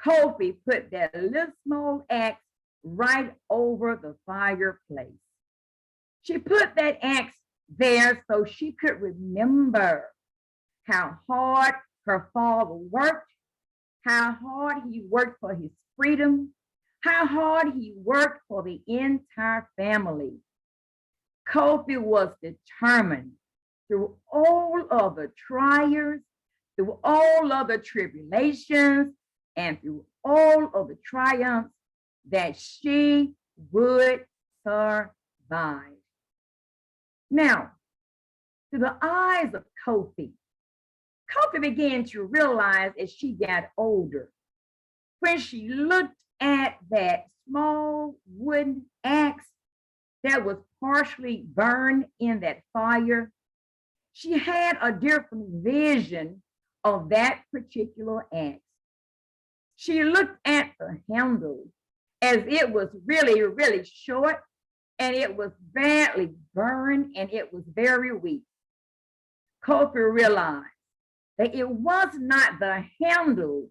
Kofi put that little small axe right over the fireplace. She put that axe there so she could remember how hard her father worked, how hard he worked for his freedom, how hard he worked for the entire family. Kofi was determined through all of the trials, through all of the tribulations, and through all of the triumphs that she would survive. Now, through the eyes of Kofi began to realize as she got older, when she looked at that small wooden axe that was partially burned in that fire, she had a different vision of that particular axe. She looked at the handle as it was really, really short and it was badly burned and it was very weak. Kofi realized that it was not the handle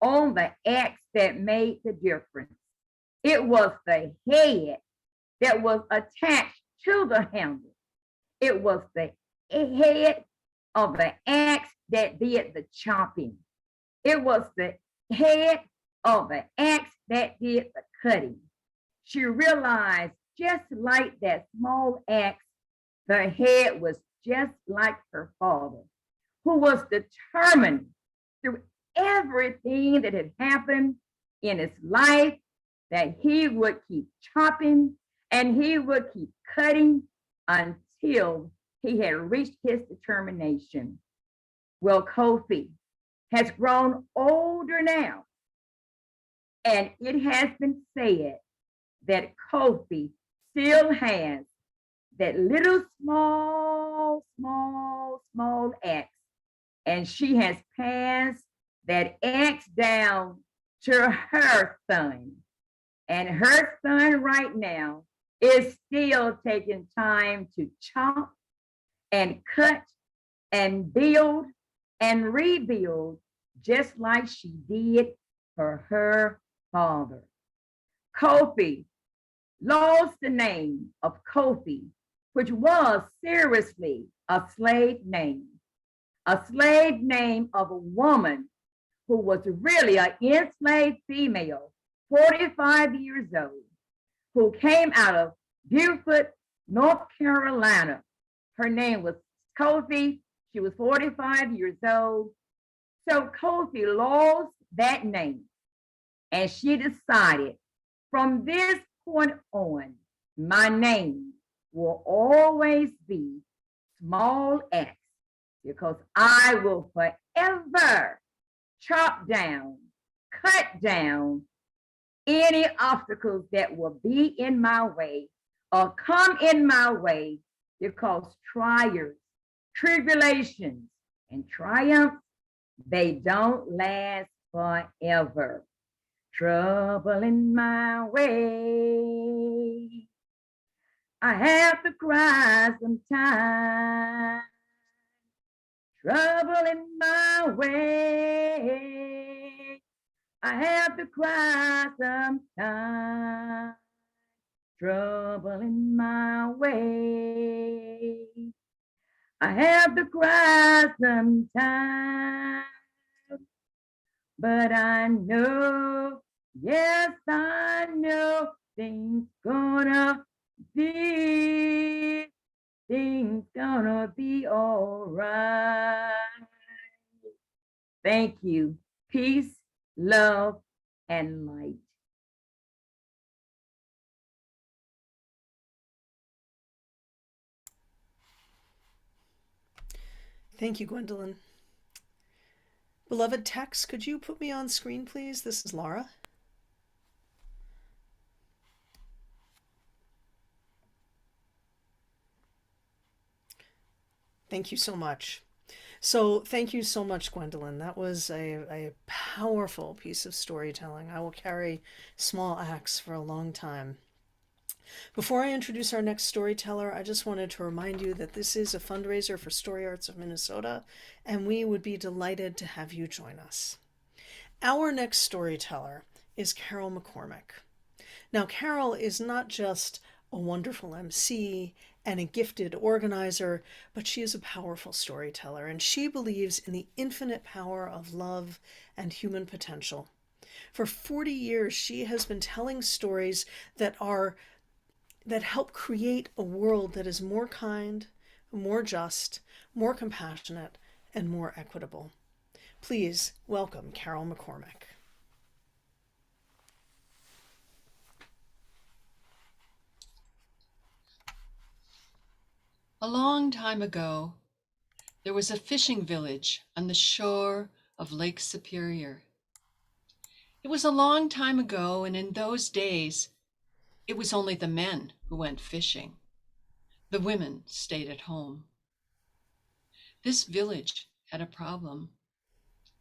on the axe that made the difference. It was the head that was attached to the handle. It was the head of the axe that did the chopping. It was the head of the axe that did the cutting. She realized, just like that small axe, the head was just like her father, who was determined through everything that had happened in his life that he would keep chopping and he would keep cutting until he had reached his determination. Well, Kofi has grown older now, and it has been said that Kofi still has that little small axe, and she has passed that axe down to her son. And her son right now is still taking time to chop and cut and build and rebuild, just like she did for her father. Kofi lost the name of Kofi, which was seriously a slave name of a woman who was really an enslaved female, 45 years old, who came out of Beaufort, North Carolina. Her name was Kofi. She was 45 years old. So Kofi lost that name, and she decided, from this point on, my name will always be Small X, because I will forever chop down, cut down any obstacles that will be in my way or come in my way, because trials, tribulations, and triumphs, they don't last forever. Trouble in my way, I have to cry sometimes. Trouble in my way, I have to cry sometimes. Trouble in my way, I have to cry sometimes. But I know, yes, I know things gonna be all right. Thank you. Peace, love, and light. Thank you, Gwendolyn. Beloved Tex, could you put me on screen, please? This is Laura. Thank you so much. So thank you so much, Gwendolyn. That was a powerful piece of storytelling. I will carry Small Axe for a long time. Before I introduce our next storyteller, I just wanted to remind you that this is a fundraiser for Story Arts of Minnesota, and we would be delighted to have you join us. Our next storyteller is Carol McCormick. Now, Carol is not just a wonderful MC and a gifted organizer, but she is a powerful storyteller, and she believes in the infinite power of love and human potential. For 40 years, she has been telling stories that help create a world that is more kind, more just, more compassionate, and more equitable. Please welcome Carol McCormick. A long time ago, there was a fishing village on the shore of Lake Superior. It was a long time ago, and in those days, it was only the men who went fishing. The women stayed at home. This village had a problem.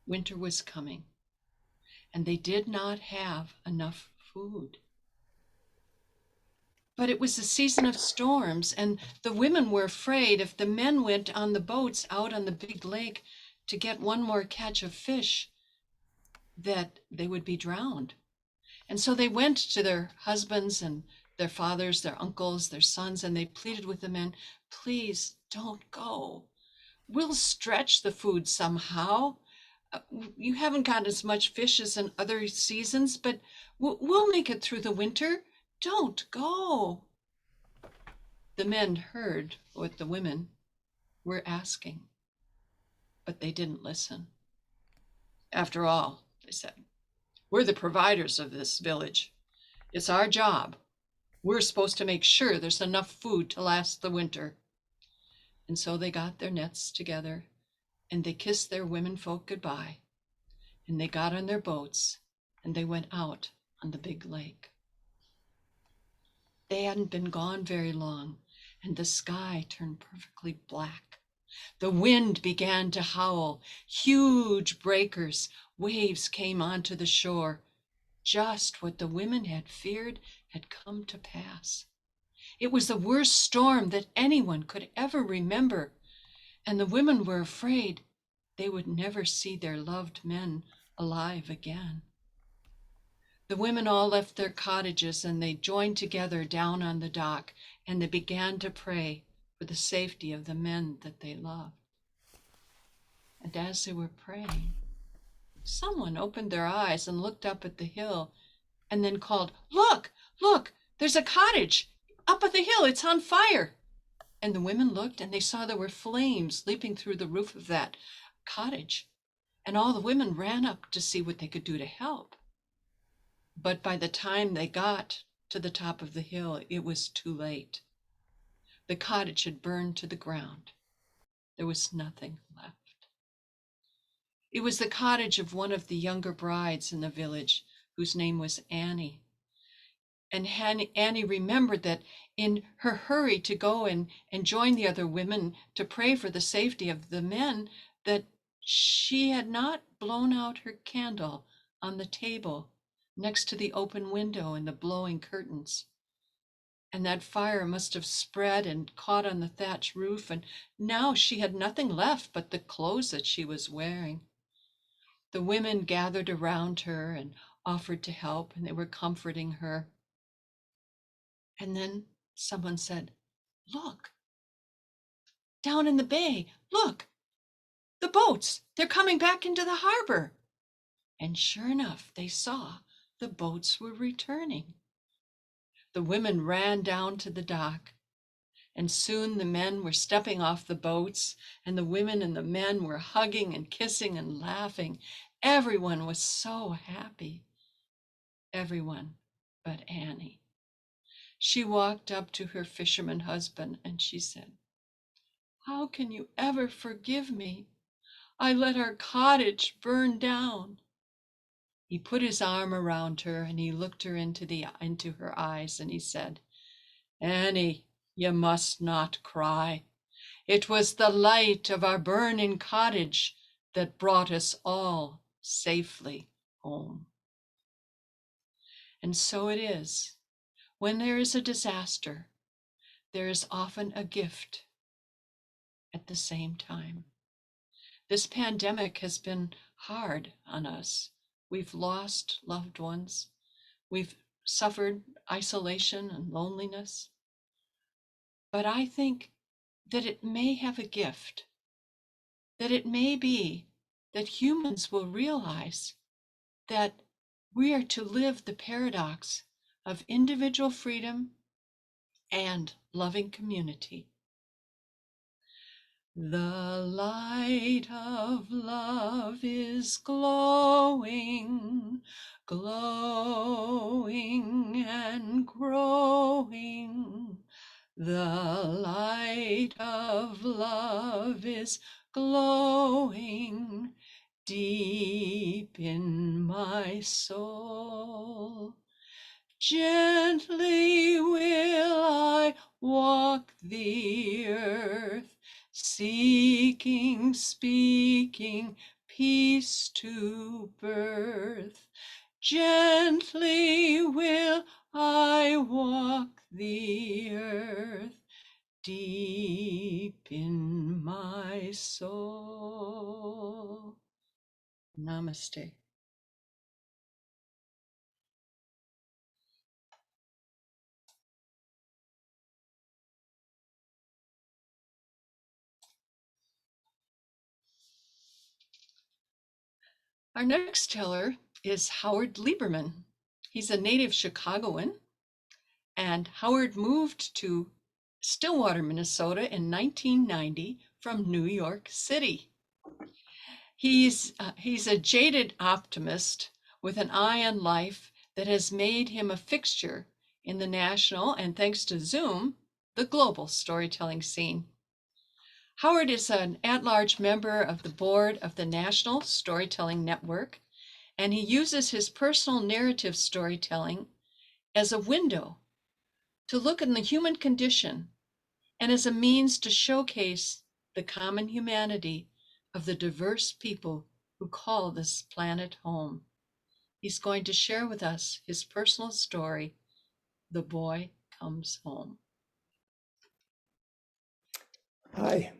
Winter was coming, and they did not have enough food. But it was a season of storms, and the women were afraid if the men went on the boats out on the big lake to get one more catch of fish, that they would be drowned. And so they went to their husbands and their fathers, their uncles, their sons, and they pleaded with the men, please don't go. We'll stretch the food somehow. You haven't got as much fish as in other seasons, but we'll make it through the winter. Don't go. The men heard what the women were asking, but they didn't listen. After all, they said, we're the providers of this village. It's our job. We're supposed to make sure there's enough food to last the winter. And so they got their nets together and they kissed their womenfolk goodbye. And they got on their boats and they went out on the big lake. They hadn't been gone very long and the sky turned perfectly black. The wind began to howl. Huge breakers, waves came onto the shore. Just what the women had feared had come to pass. It was the worst storm that anyone could ever remember, and the women were afraid they would never see their loved men alive again. The women all left their cottages and they joined together down on the dock and they began to pray for the safety of the men that they loved. And as they were praying, someone opened their eyes and looked up at the hill and then called, look, look, there's a cottage up at the hill, it's on fire. And the women looked and they saw there were flames leaping through the roof of that cottage. And all the women ran up to see what they could do to help. But by the time they got to the top of the hill, it was too late. The cottage had burned to the ground. There was nothing left. It was the cottage of one of the younger brides in the village, whose name was Annie. And Annie remembered that in her hurry to go and join the other women to pray for the safety of the men, that she had not blown out her candle on the table next to the open window and the blowing curtains. And that fire must have spread and caught on the thatch roof, and now she had nothing left but the clothes that she was wearing. The women gathered around her and offered to help, and they were comforting her. And then someone said, look, down in the bay, look, the boats, they're coming back into the harbor. And sure enough, they saw the boats were returning. The women ran down to the dock, and soon the men were stepping off the boats, and the women and the men were hugging and kissing and laughing. Everyone was so happy. Everyone but Annie. She walked up to her fisherman husband and she said, how can you ever forgive me? I let our cottage burn down. He put his arm around her and he looked her into her eyes and he said, Annie, you must not cry. It was the light of our burning cottage that brought us all safely home. And so it is. When there is a disaster, there is often a gift at the same time. This pandemic has been hard on us. We've lost loved ones. We've suffered isolation and loneliness. But I think that it may have a gift, that it may be that humans will realize that we are to live the paradox of individual freedom and loving community. The light of love is glowing, glowing and growing. The light of love is glowing deep in my soul. Gently will I walk the earth, seeking, speaking peace to birth. Gently will I walk the earth, deep in my soul. Namaste. Our next teller is Howard Lieberman. He's a native Chicagoan, and Howard moved to Stillwater, Minnesota in 1990 from New York City. He's a jaded optimist with an eye on life that has made him a fixture in the national and, thanks to Zoom, the global storytelling scene. Howard is an at-large member of the board of the National Storytelling Network, and he uses his personal narrative storytelling as a window to look in the human condition and as a means to showcase the common humanity of the diverse people who call this planet home. He's going to share with us his personal story, The Boy Comes Home. Hi,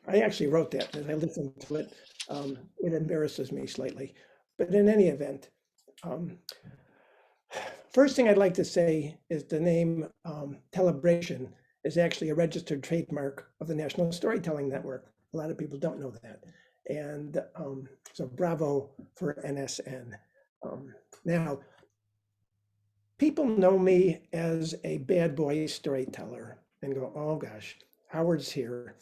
I actually wrote that as I listened to it. It embarrasses me slightly, but in any event, first thing I'd like to say is the name Tellabration is actually a registered trademark of the National Storytelling Network. A lot of people don't know that. And so bravo for NSN. Now, people know me as a bad boy storyteller and go, oh gosh, Howard's here.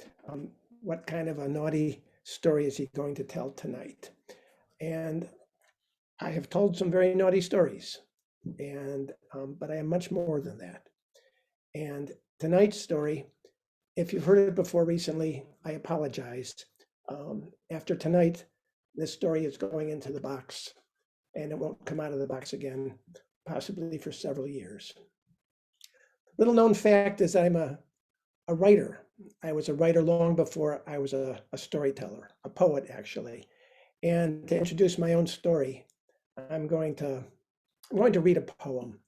What kind of a naughty story is he going to tell tonight? And I have told some very naughty stories, and but I am much more than that. And tonight's story, if you've heard it before recently, I apologized. After tonight, this story is going into the box, and it won't come out of the box again, possibly for several years. Little known fact is I'm a writer. I was a writer long before I was a storyteller, a poet actually. And to introduce my own story, I'm going to read a poem.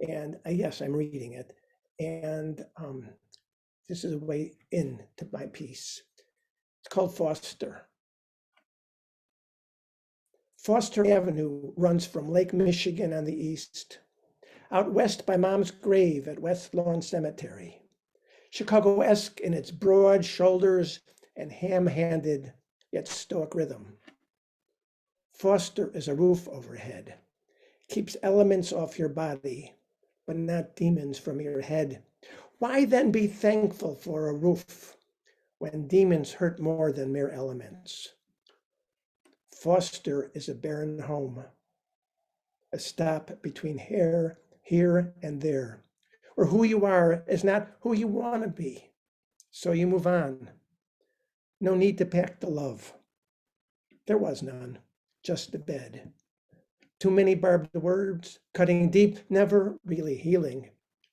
And yes, I'm reading it. And this is a way into my piece. It's called Foster. Foster Avenue runs from Lake Michigan on the east, out west by Mom's grave at West Lawn Cemetery. Chicago-esque in its broad shoulders and ham-handed yet stoic rhythm. Foster is a roof overhead, keeps elements off your body, but not demons from your head. Why then be thankful for a roof when demons hurt more than mere elements? Foster is a barren home, a stop between here and there, where who you are is not who you want to be. So you move on. No need to pack the love. There was none, just the bed. Too many barbed words, cutting deep, never really healing,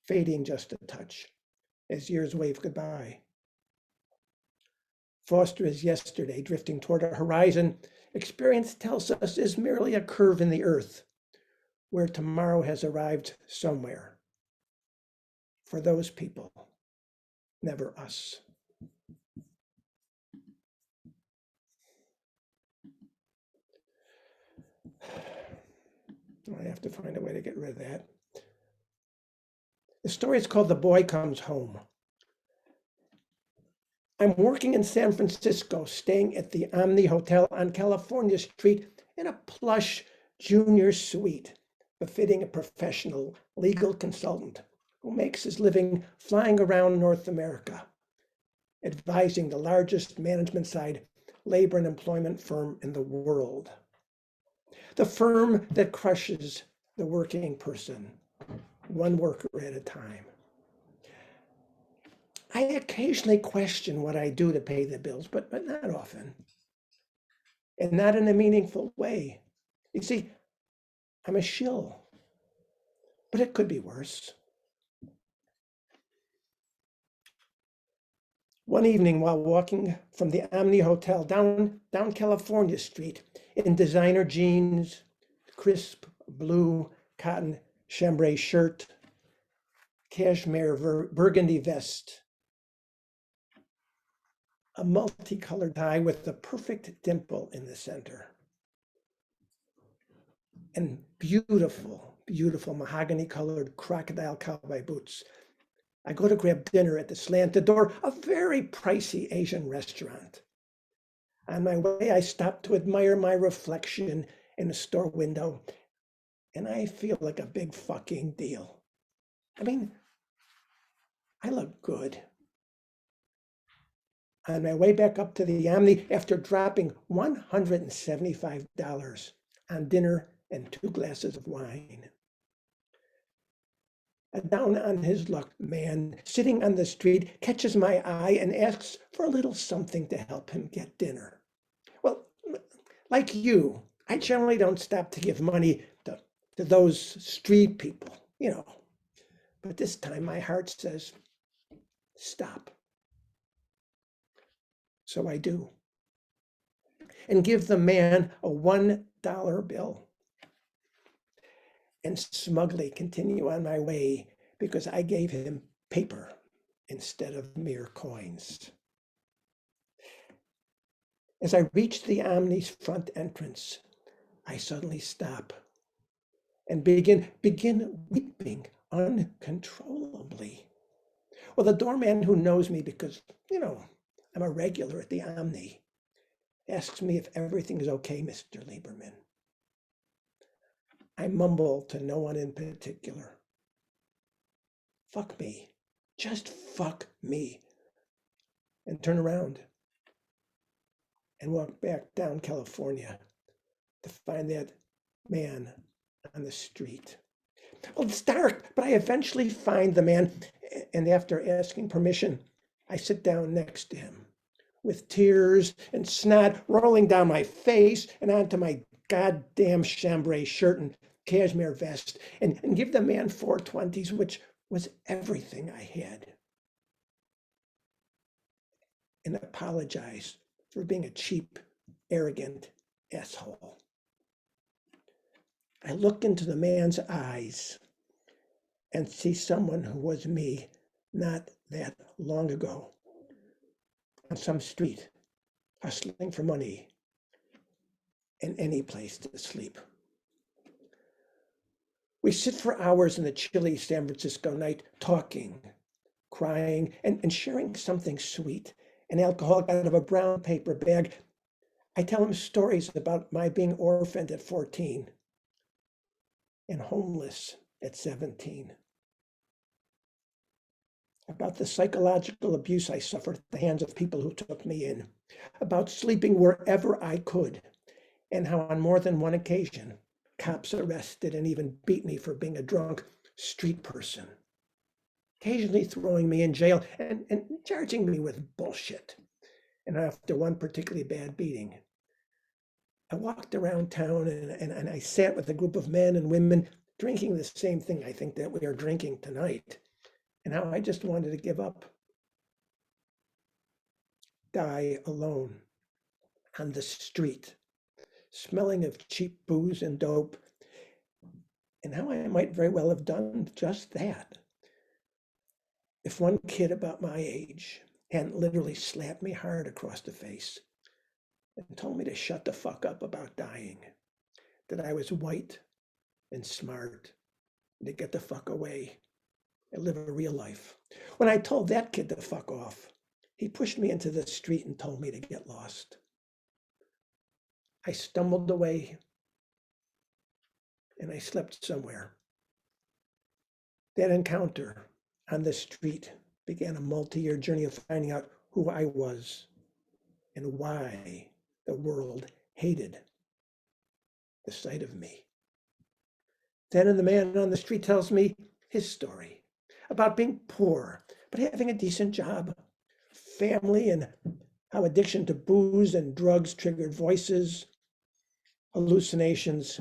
fading just a touch as years wave goodbye. Foster is yesterday, drifting toward a horizon experience tells us is merely a curve in the earth, where tomorrow has arrived somewhere. For those people, never us. I have to find a way to get rid of that. The story is called The Boy Comes Home. I'm working in San Francisco, staying at the Omni Hotel on California Street in a plush junior suite, befitting a professional legal consultant who makes his living flying around North America, advising the largest management side labor and employment firm in the world. The firm that crushes the working person, one worker at a time. I occasionally question what I do to pay the bills, but not often. And not in a meaningful way. You see, I'm a shill, but it could be worse. One evening while walking from the Omni Hotel down California Street in designer jeans, crisp blue cotton chambray shirt, cashmere burgundy vest, a multicolored tie with a perfect dimple in the center, and beautiful, beautiful mahogany colored crocodile cowboy boots. I go to grab dinner at the slanted door, a very pricey Asian restaurant. On my way, I stopped to admire my reflection in a store window, and I feel like a big fucking deal. I mean, I look good. On my way back up to the Omni, after dropping $175 on dinner and 2 glasses of wine. A down on his luck man sitting on the street catches my eye and asks for a little something to help him get dinner. Well, like you, I generally don't stop to give money to those street people, you know. But this time my heart says, stop. So I do. And give the man a $1 bill. And smugly continue on my way because I gave him paper instead of mere coins. As I reach the Omni's front entrance, I suddenly stop and begin weeping uncontrollably. Well, the doorman, who knows me because, you know, I'm a regular at the Omni, asks me if everything is okay, Mr. Lieberman. I mumble to no one in particular. Fuck me. Just fuck me. And turn around and walk back down California to find that man on the street. Well, it's dark, but I eventually find the man, and after asking permission, I sit down next to him with tears and snot rolling down my face and onto my goddamn chambray shirt and cashmere vest, and give the man 420s, which was everything I had, and apologize for being a cheap, arrogant asshole. I look into the man's eyes and see someone who was me not that long ago on some street, hustling for money and any place to sleep. We sit for hours in the chilly San Francisco night, talking, crying, and sharing something sweet, an alcoholic out of a brown paper bag. I tell him stories about my being orphaned at 14 and homeless at 17, about the psychological abuse I suffered at the hands of people who took me in, about sleeping wherever I could, and how on more than one occasion, cops arrested and even beat me for being a drunk street person, occasionally throwing me in jail and charging me with bullshit. And after one particularly bad beating, I walked around town and I sat with a group of men and women drinking the same thing I think that we are drinking tonight, and how I just wanted to give up, die alone on the street, smelling of cheap booze and dope, and how I might very well have done just that if one kid about my age hadn't literally slapped me hard across the face and told me to shut the fuck up about dying, that I was white and smart, and to get the fuck away and live a real life. When I told that kid to fuck off, he pushed me into the street and told me to get lost. I stumbled away and I slept somewhere. That encounter on the street began a multi-year journey of finding out who I was and why the world hated the sight of me. Then the man on the street tells me his story about being poor, but having a decent job, family, and how addiction to booze and drugs triggered voices, hallucinations,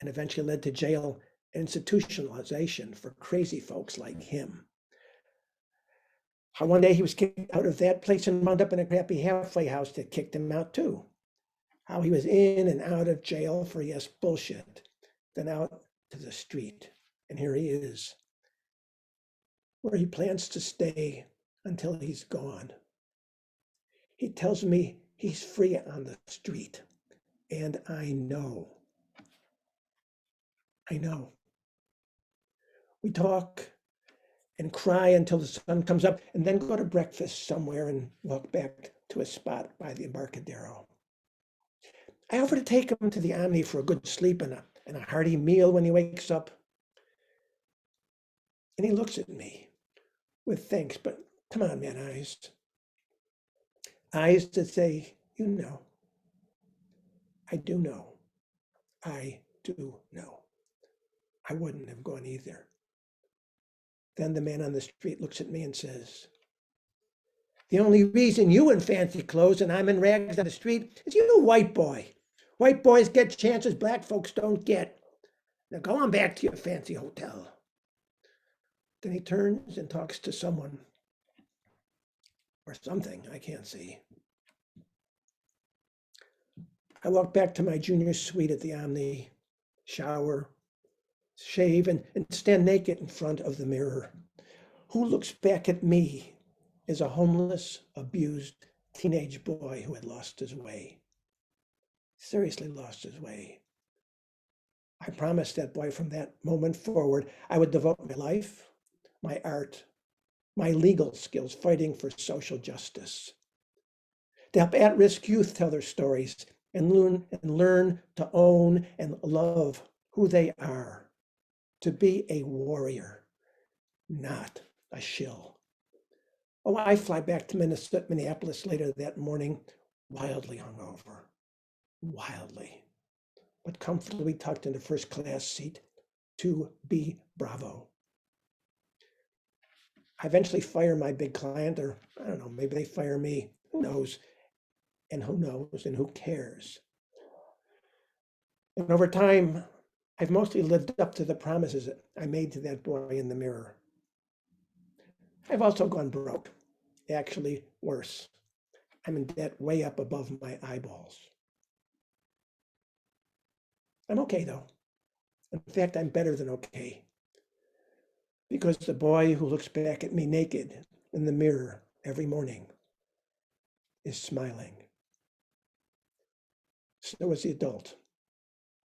and eventually led to jail and institutionalization for crazy folks like him. How one day he was kicked out of that place and wound up in a crappy halfway house that kicked him out too. How he was in and out of jail for, yes, bullshit, then out to the street. And here he is, where he plans to stay until he's gone. He tells me he's free on the street, and I know. We talk and cry until the sun comes up, and then go to breakfast somewhere and walk back to a spot by the Embarcadero. I offer to take him to the Omni for a good sleep and a hearty meal when he wakes up. And he looks at me with thanks, but come on, man, eyes. Eyes that say, you know, I do know, I do know. I wouldn't have gone either. Then the man on the street looks at me and says, the only reason you in fancy clothes and I'm in rags on the street is you a white boy. White boys get chances black folks don't get. Now go on back to your fancy hotel. Then he turns and talks to someone or something I can't see. I walk back to my junior suite at the Omni, shower, shave, and stand naked in front of the mirror. Who looks back at me as a homeless, abused teenage boy who had lost his way? Seriously lost his way. I promised that boy from that moment forward, I would devote my life, my art, my legal skills fighting for social justice, to help at-risk youth tell their stories and learn to own and love who they are, to be a warrior, not a shill. Oh, I fly back to Minneapolis later that morning, wildly hungover, wildly, but comfortably tucked in the first class seat to be Bravo. I eventually fire my big client, or I don't know, maybe they fire me, who knows, and who cares. And over time, I've mostly lived up to the promises that I made to that boy in the mirror. I've also gone broke, actually worse. I'm in debt way up above my eyeballs. I'm okay though. In fact, I'm better than okay. Because the boy who looks back at me naked in the mirror every morning is smiling. So is the adult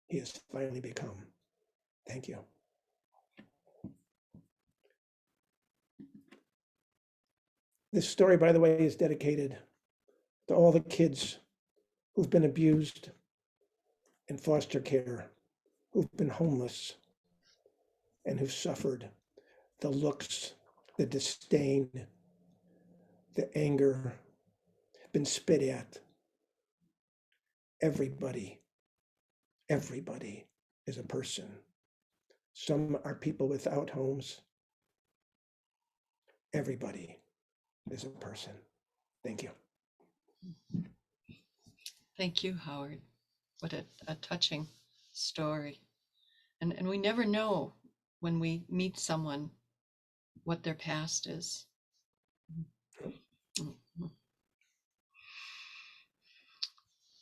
he has finally become. Thank you. This story, by the way, is dedicated to all the kids who've been abused in foster care, who've been homeless, and who've suffered the looks, the disdain, the anger, been spit at. Everybody is a person. Some are people without homes. Everybody is a person. Thank you. Thank you, Howard. What a touching story. And we never know when we meet someone what their past is.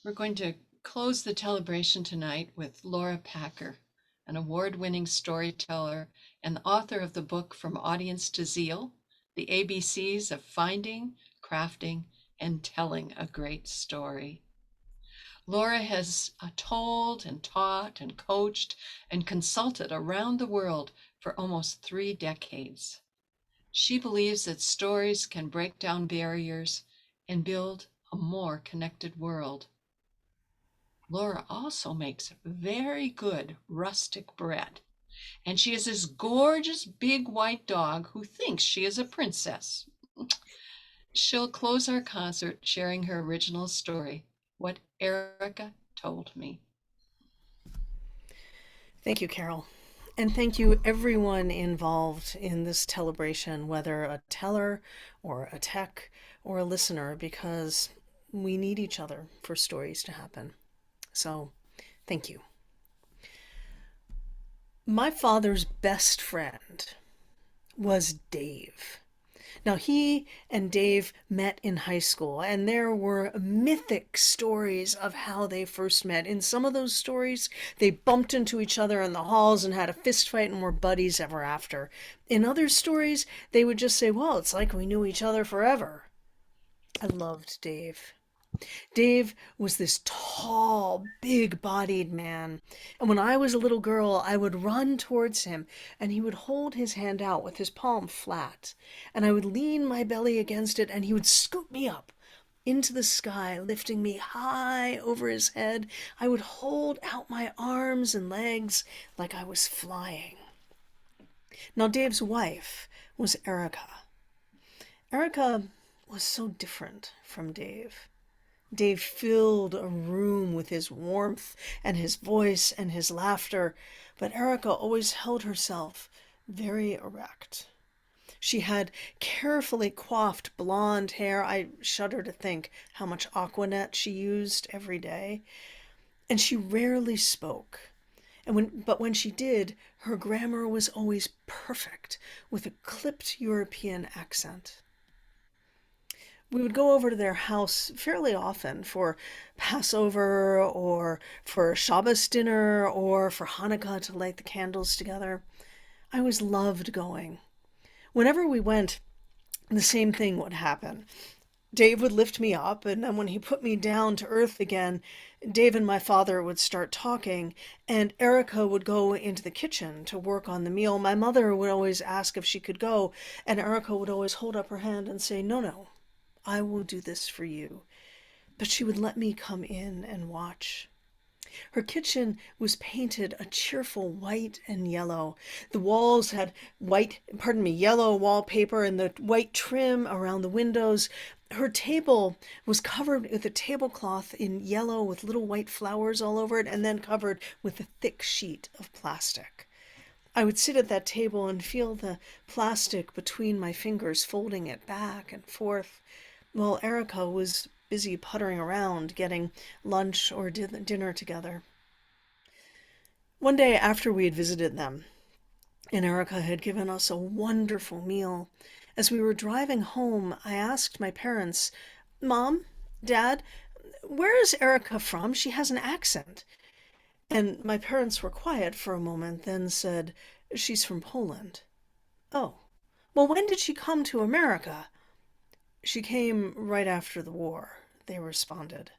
We're going to close the Tellabration tonight with Laura Packer, an award-winning storyteller and the author of the book From Audience to Zeal, The ABCs of Finding, Crafting, and Telling a Great Story. Laura has told and taught and coached and consulted around the world for almost 3 decades. She believes that stories can break down barriers and build a more connected world. Laura also makes very good rustic bread, and she has this gorgeous big white dog who thinks she is a princess. She'll close our concert sharing her original story, What Erica Told Me. Thank you, Carol. And thank you everyone involved in this Tellabration, whether a teller or a tech or a listener, because we need each other for stories to happen. So thank you. My father's best friend was Dave. Now, he and Dave met in high school, and there were mythic stories of how they first met. In some of those stories, they bumped into each other in the halls and had a fist fight and were buddies ever after. In other stories, they would just say, well, it's like we knew each other forever. I loved Dave. Dave was this tall, big-bodied man, and when I was a little girl, I would run towards him, and he would hold his hand out with his palm flat, and I would lean my belly against it, and he would scoop me up into the sky, lifting me high over his head. I would hold out my arms and legs like I was flying. Now, Dave's wife was Erica. Erica was so different from Dave. Dave filled a room with his warmth and his voice and his laughter, but Erica always held herself very erect. She had carefully coiffed blonde hair. I shudder to think how much Aquanet she used every day. And she rarely spoke. But when she did, her grammar was always perfect, with a clipped European accent. We would go over to their house fairly often for Passover or for Shabbos dinner or for Hanukkah to light the candles together. I always loved going. Whenever we went, the same thing would happen. Dave would lift me up, and then when he put me down to earth again, Dave and my father would start talking, and Erica would go into the kitchen to work on the meal. My mother would always ask if she could go, and Erica would always hold up her hand and say, "No, no, I will do this for you." But she would let me come in and watch. Her kitchen was painted a cheerful white and yellow. The walls had yellow wallpaper and the white trim around the windows. Her table was covered with a tablecloth in yellow with little white flowers all over it, and then covered with a thick sheet of plastic. I would sit at that table and feel the plastic between my fingers, folding it back and forth, while Erica was busy puttering around, getting lunch or dinner together. One day after we had visited them, and Erica had given us a wonderful meal, as we were driving home, I asked my parents, "Mom, Dad, where is Erica from? She has an accent." And my parents were quiet for a moment, then said, "She's from Poland." "Oh, well, when did she come to America?" "She came right after the war," they responded.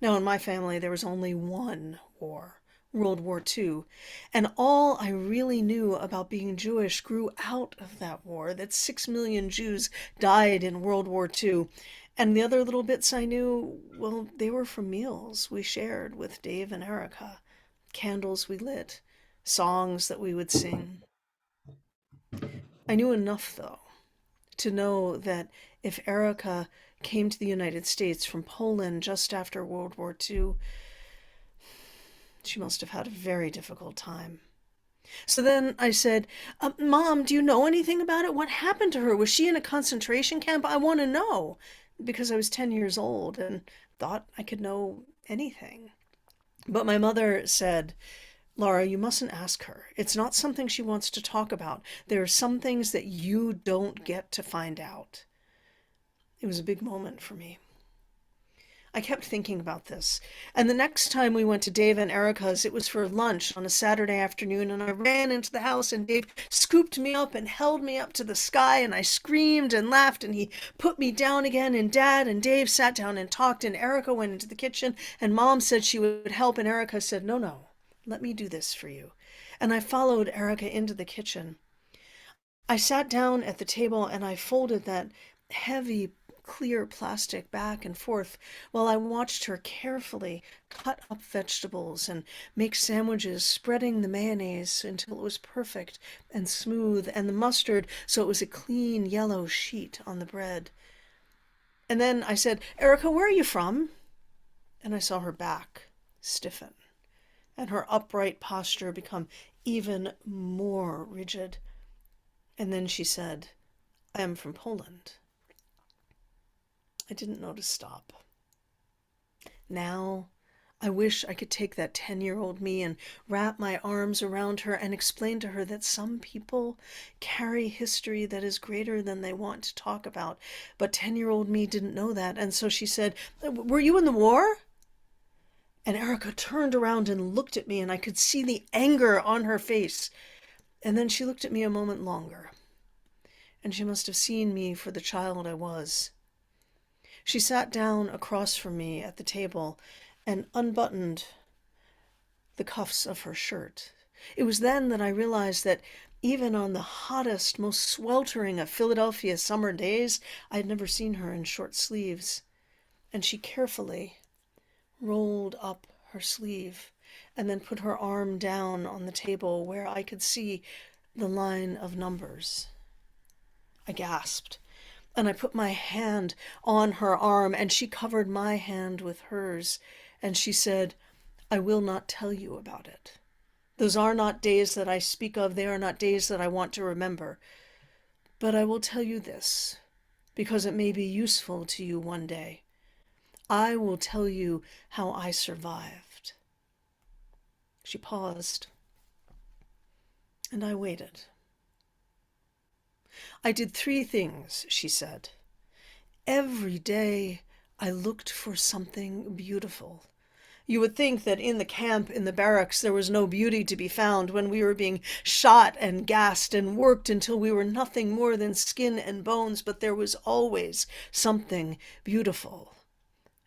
Now, in my family, there was only one war, World War II, and all I really knew about being Jewish grew out of that war, that 6 million Jews died in World War II. And the other little bits I knew, well, they were from meals we shared with Dave and Erica, candles we lit, songs that we would sing. I knew enough, though, to know that if Erica came to the United States from Poland just after World War II, she must have had a very difficult time. So then I said, "Mom, do you know anything about it? What happened to her? Was she in a concentration camp? I want to know." Because I was 10 years old and thought I could know anything. But my mother said, "Laura, you mustn't ask her. It's not something she wants to talk about. There are some things that you don't get to find out." It was a big moment for me. I kept thinking about this. And the next time we went to Dave and Erica's, it was for lunch on a Saturday afternoon, and I ran into the house, and Dave scooped me up and held me up to the sky, and I screamed and laughed, and he put me down again, and Dad and Dave sat down and talked, and Erica went into the kitchen, and Mom said she would help, and Erica said, "No, no, let me do this for you." And I followed Erica into the kitchen. I sat down at the table, and I folded that heavy clear plastic back and forth while I watched her carefully cut up vegetables and make sandwiches, spreading the mayonnaise until it was perfect and smooth, and the mustard so it was a clean yellow sheet on the bread. And then I said, "Erica, where are you from?" And I saw her back stiffen and her upright posture become even more rigid. And then she said, "I am from Poland." I didn't know to stop. Now, I wish I could take that 10-year-old me and wrap my arms around her and explain to her that some people carry history that is greater than they want to talk about. But 10-year-old me didn't know that. And so she said, "Were you in the war?" And Erica turned around and looked at me, and I could see the anger on her face. And then she looked at me a moment longer. And she must have seen me for the child I was. She sat down across from me at the table and unbuttoned the cuffs of her shirt. It was then that I realized that even on the hottest, most sweltering of Philadelphia summer days, I had never seen her in short sleeves. and she carefully rolled up her sleeve and then put her arm down on the table where I could see the line of numbers. I gasped, and I put my hand on her arm, and she covered my hand with hers, and she said, "I will not tell you about it. Those are not days that I speak of. They are not days that I want to remember. But I will tell you this, because it may be useful to you one day. I will tell you how I survived." She paused, and I waited. "I did 3 things," she said. "Every day I looked for something beautiful. You would think that in the camp, in the barracks, there was no beauty to be found when we were being shot and gassed and worked until we were nothing more than skin and bones, but there was always something beautiful.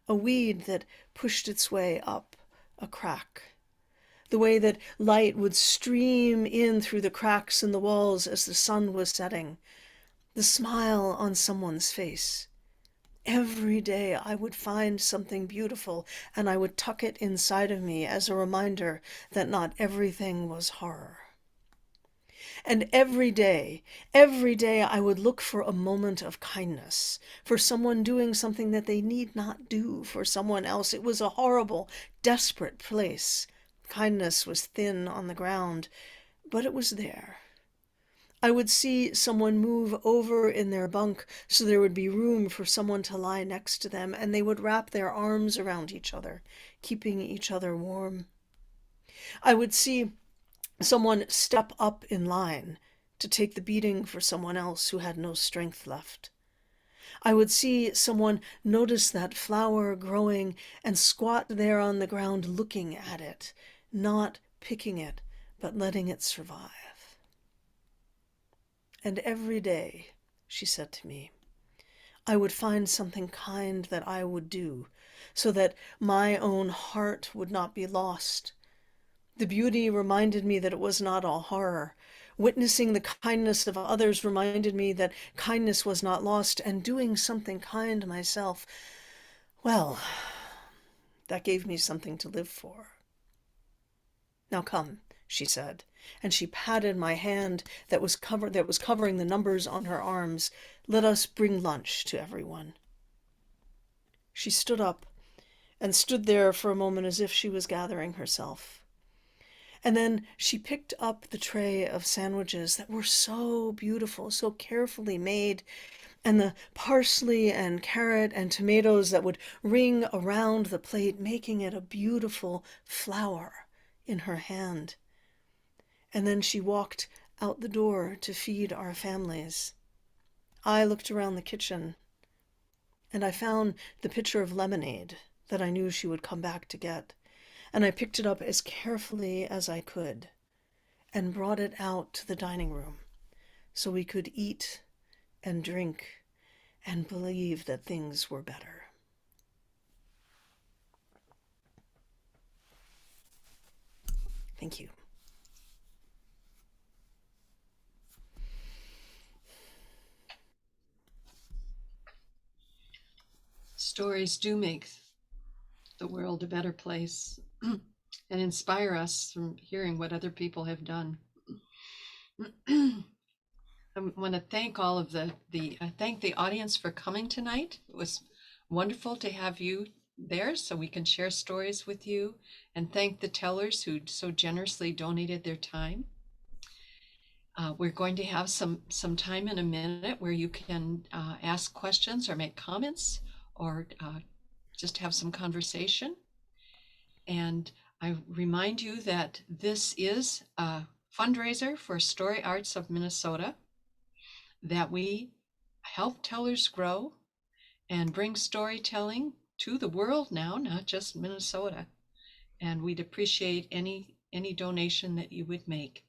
A weed that pushed its way up a crack. The way that light would stream in through the cracks in the walls as the sun was setting. The smile on someone's face. Every day I would find something beautiful, and I would tuck it inside of me as a reminder that not everything was horror. And every day I would look for a moment of kindness, for someone doing something that they need not do for someone else. It was a horrible, desperate place. Kindness was thin on the ground, but it was there. I would see someone move over in their bunk so there would be room for someone to lie next to them, and they would wrap their arms around each other, keeping each other warm. I would see someone step up in line to take the beating for someone else who had no strength left. I would see someone notice that flower growing and squat there on the ground looking at it, not picking it, but letting it survive. And every day, she said to me, I would find something kind that I would do, so that my own heart would not be lost. The beauty reminded me that it was not all horror. Witnessing the kindness of others reminded me that kindness was not lost, and doing something kind myself, well, that gave me something to live for. "Now come," she said, and she patted my hand that was covering the numbers on her arms. "Let us bring lunch to everyone." She stood up and stood there for a moment as if she was gathering herself. And then she picked up the tray of sandwiches that were so beautiful, so carefully made, and the parsley and carrot and tomatoes that would ring around the plate, making it a beautiful flower in her hand. And then she walked out the door to feed our families. I looked around the kitchen, and I found the pitcher of lemonade that I knew she would come back to get, and I picked it up as carefully as I could and brought it out to the dining room so we could eat and drink and believe that things were better. Thank you. Stories do make the world a better place and inspire us from hearing what other people have done. I want to thank all of thank the audience for coming tonight. It was wonderful to have you there so we can share stories with you, and thank the tellers who so generously donated their time. We're going to have some time in a minute where you can ask questions or make comments or just have some conversation. And I remind you that this is a fundraiser for Story Arts of Minnesota, that we help tellers grow and bring storytelling to the world now, not just Minnesota. And we'd appreciate any donation that you would make.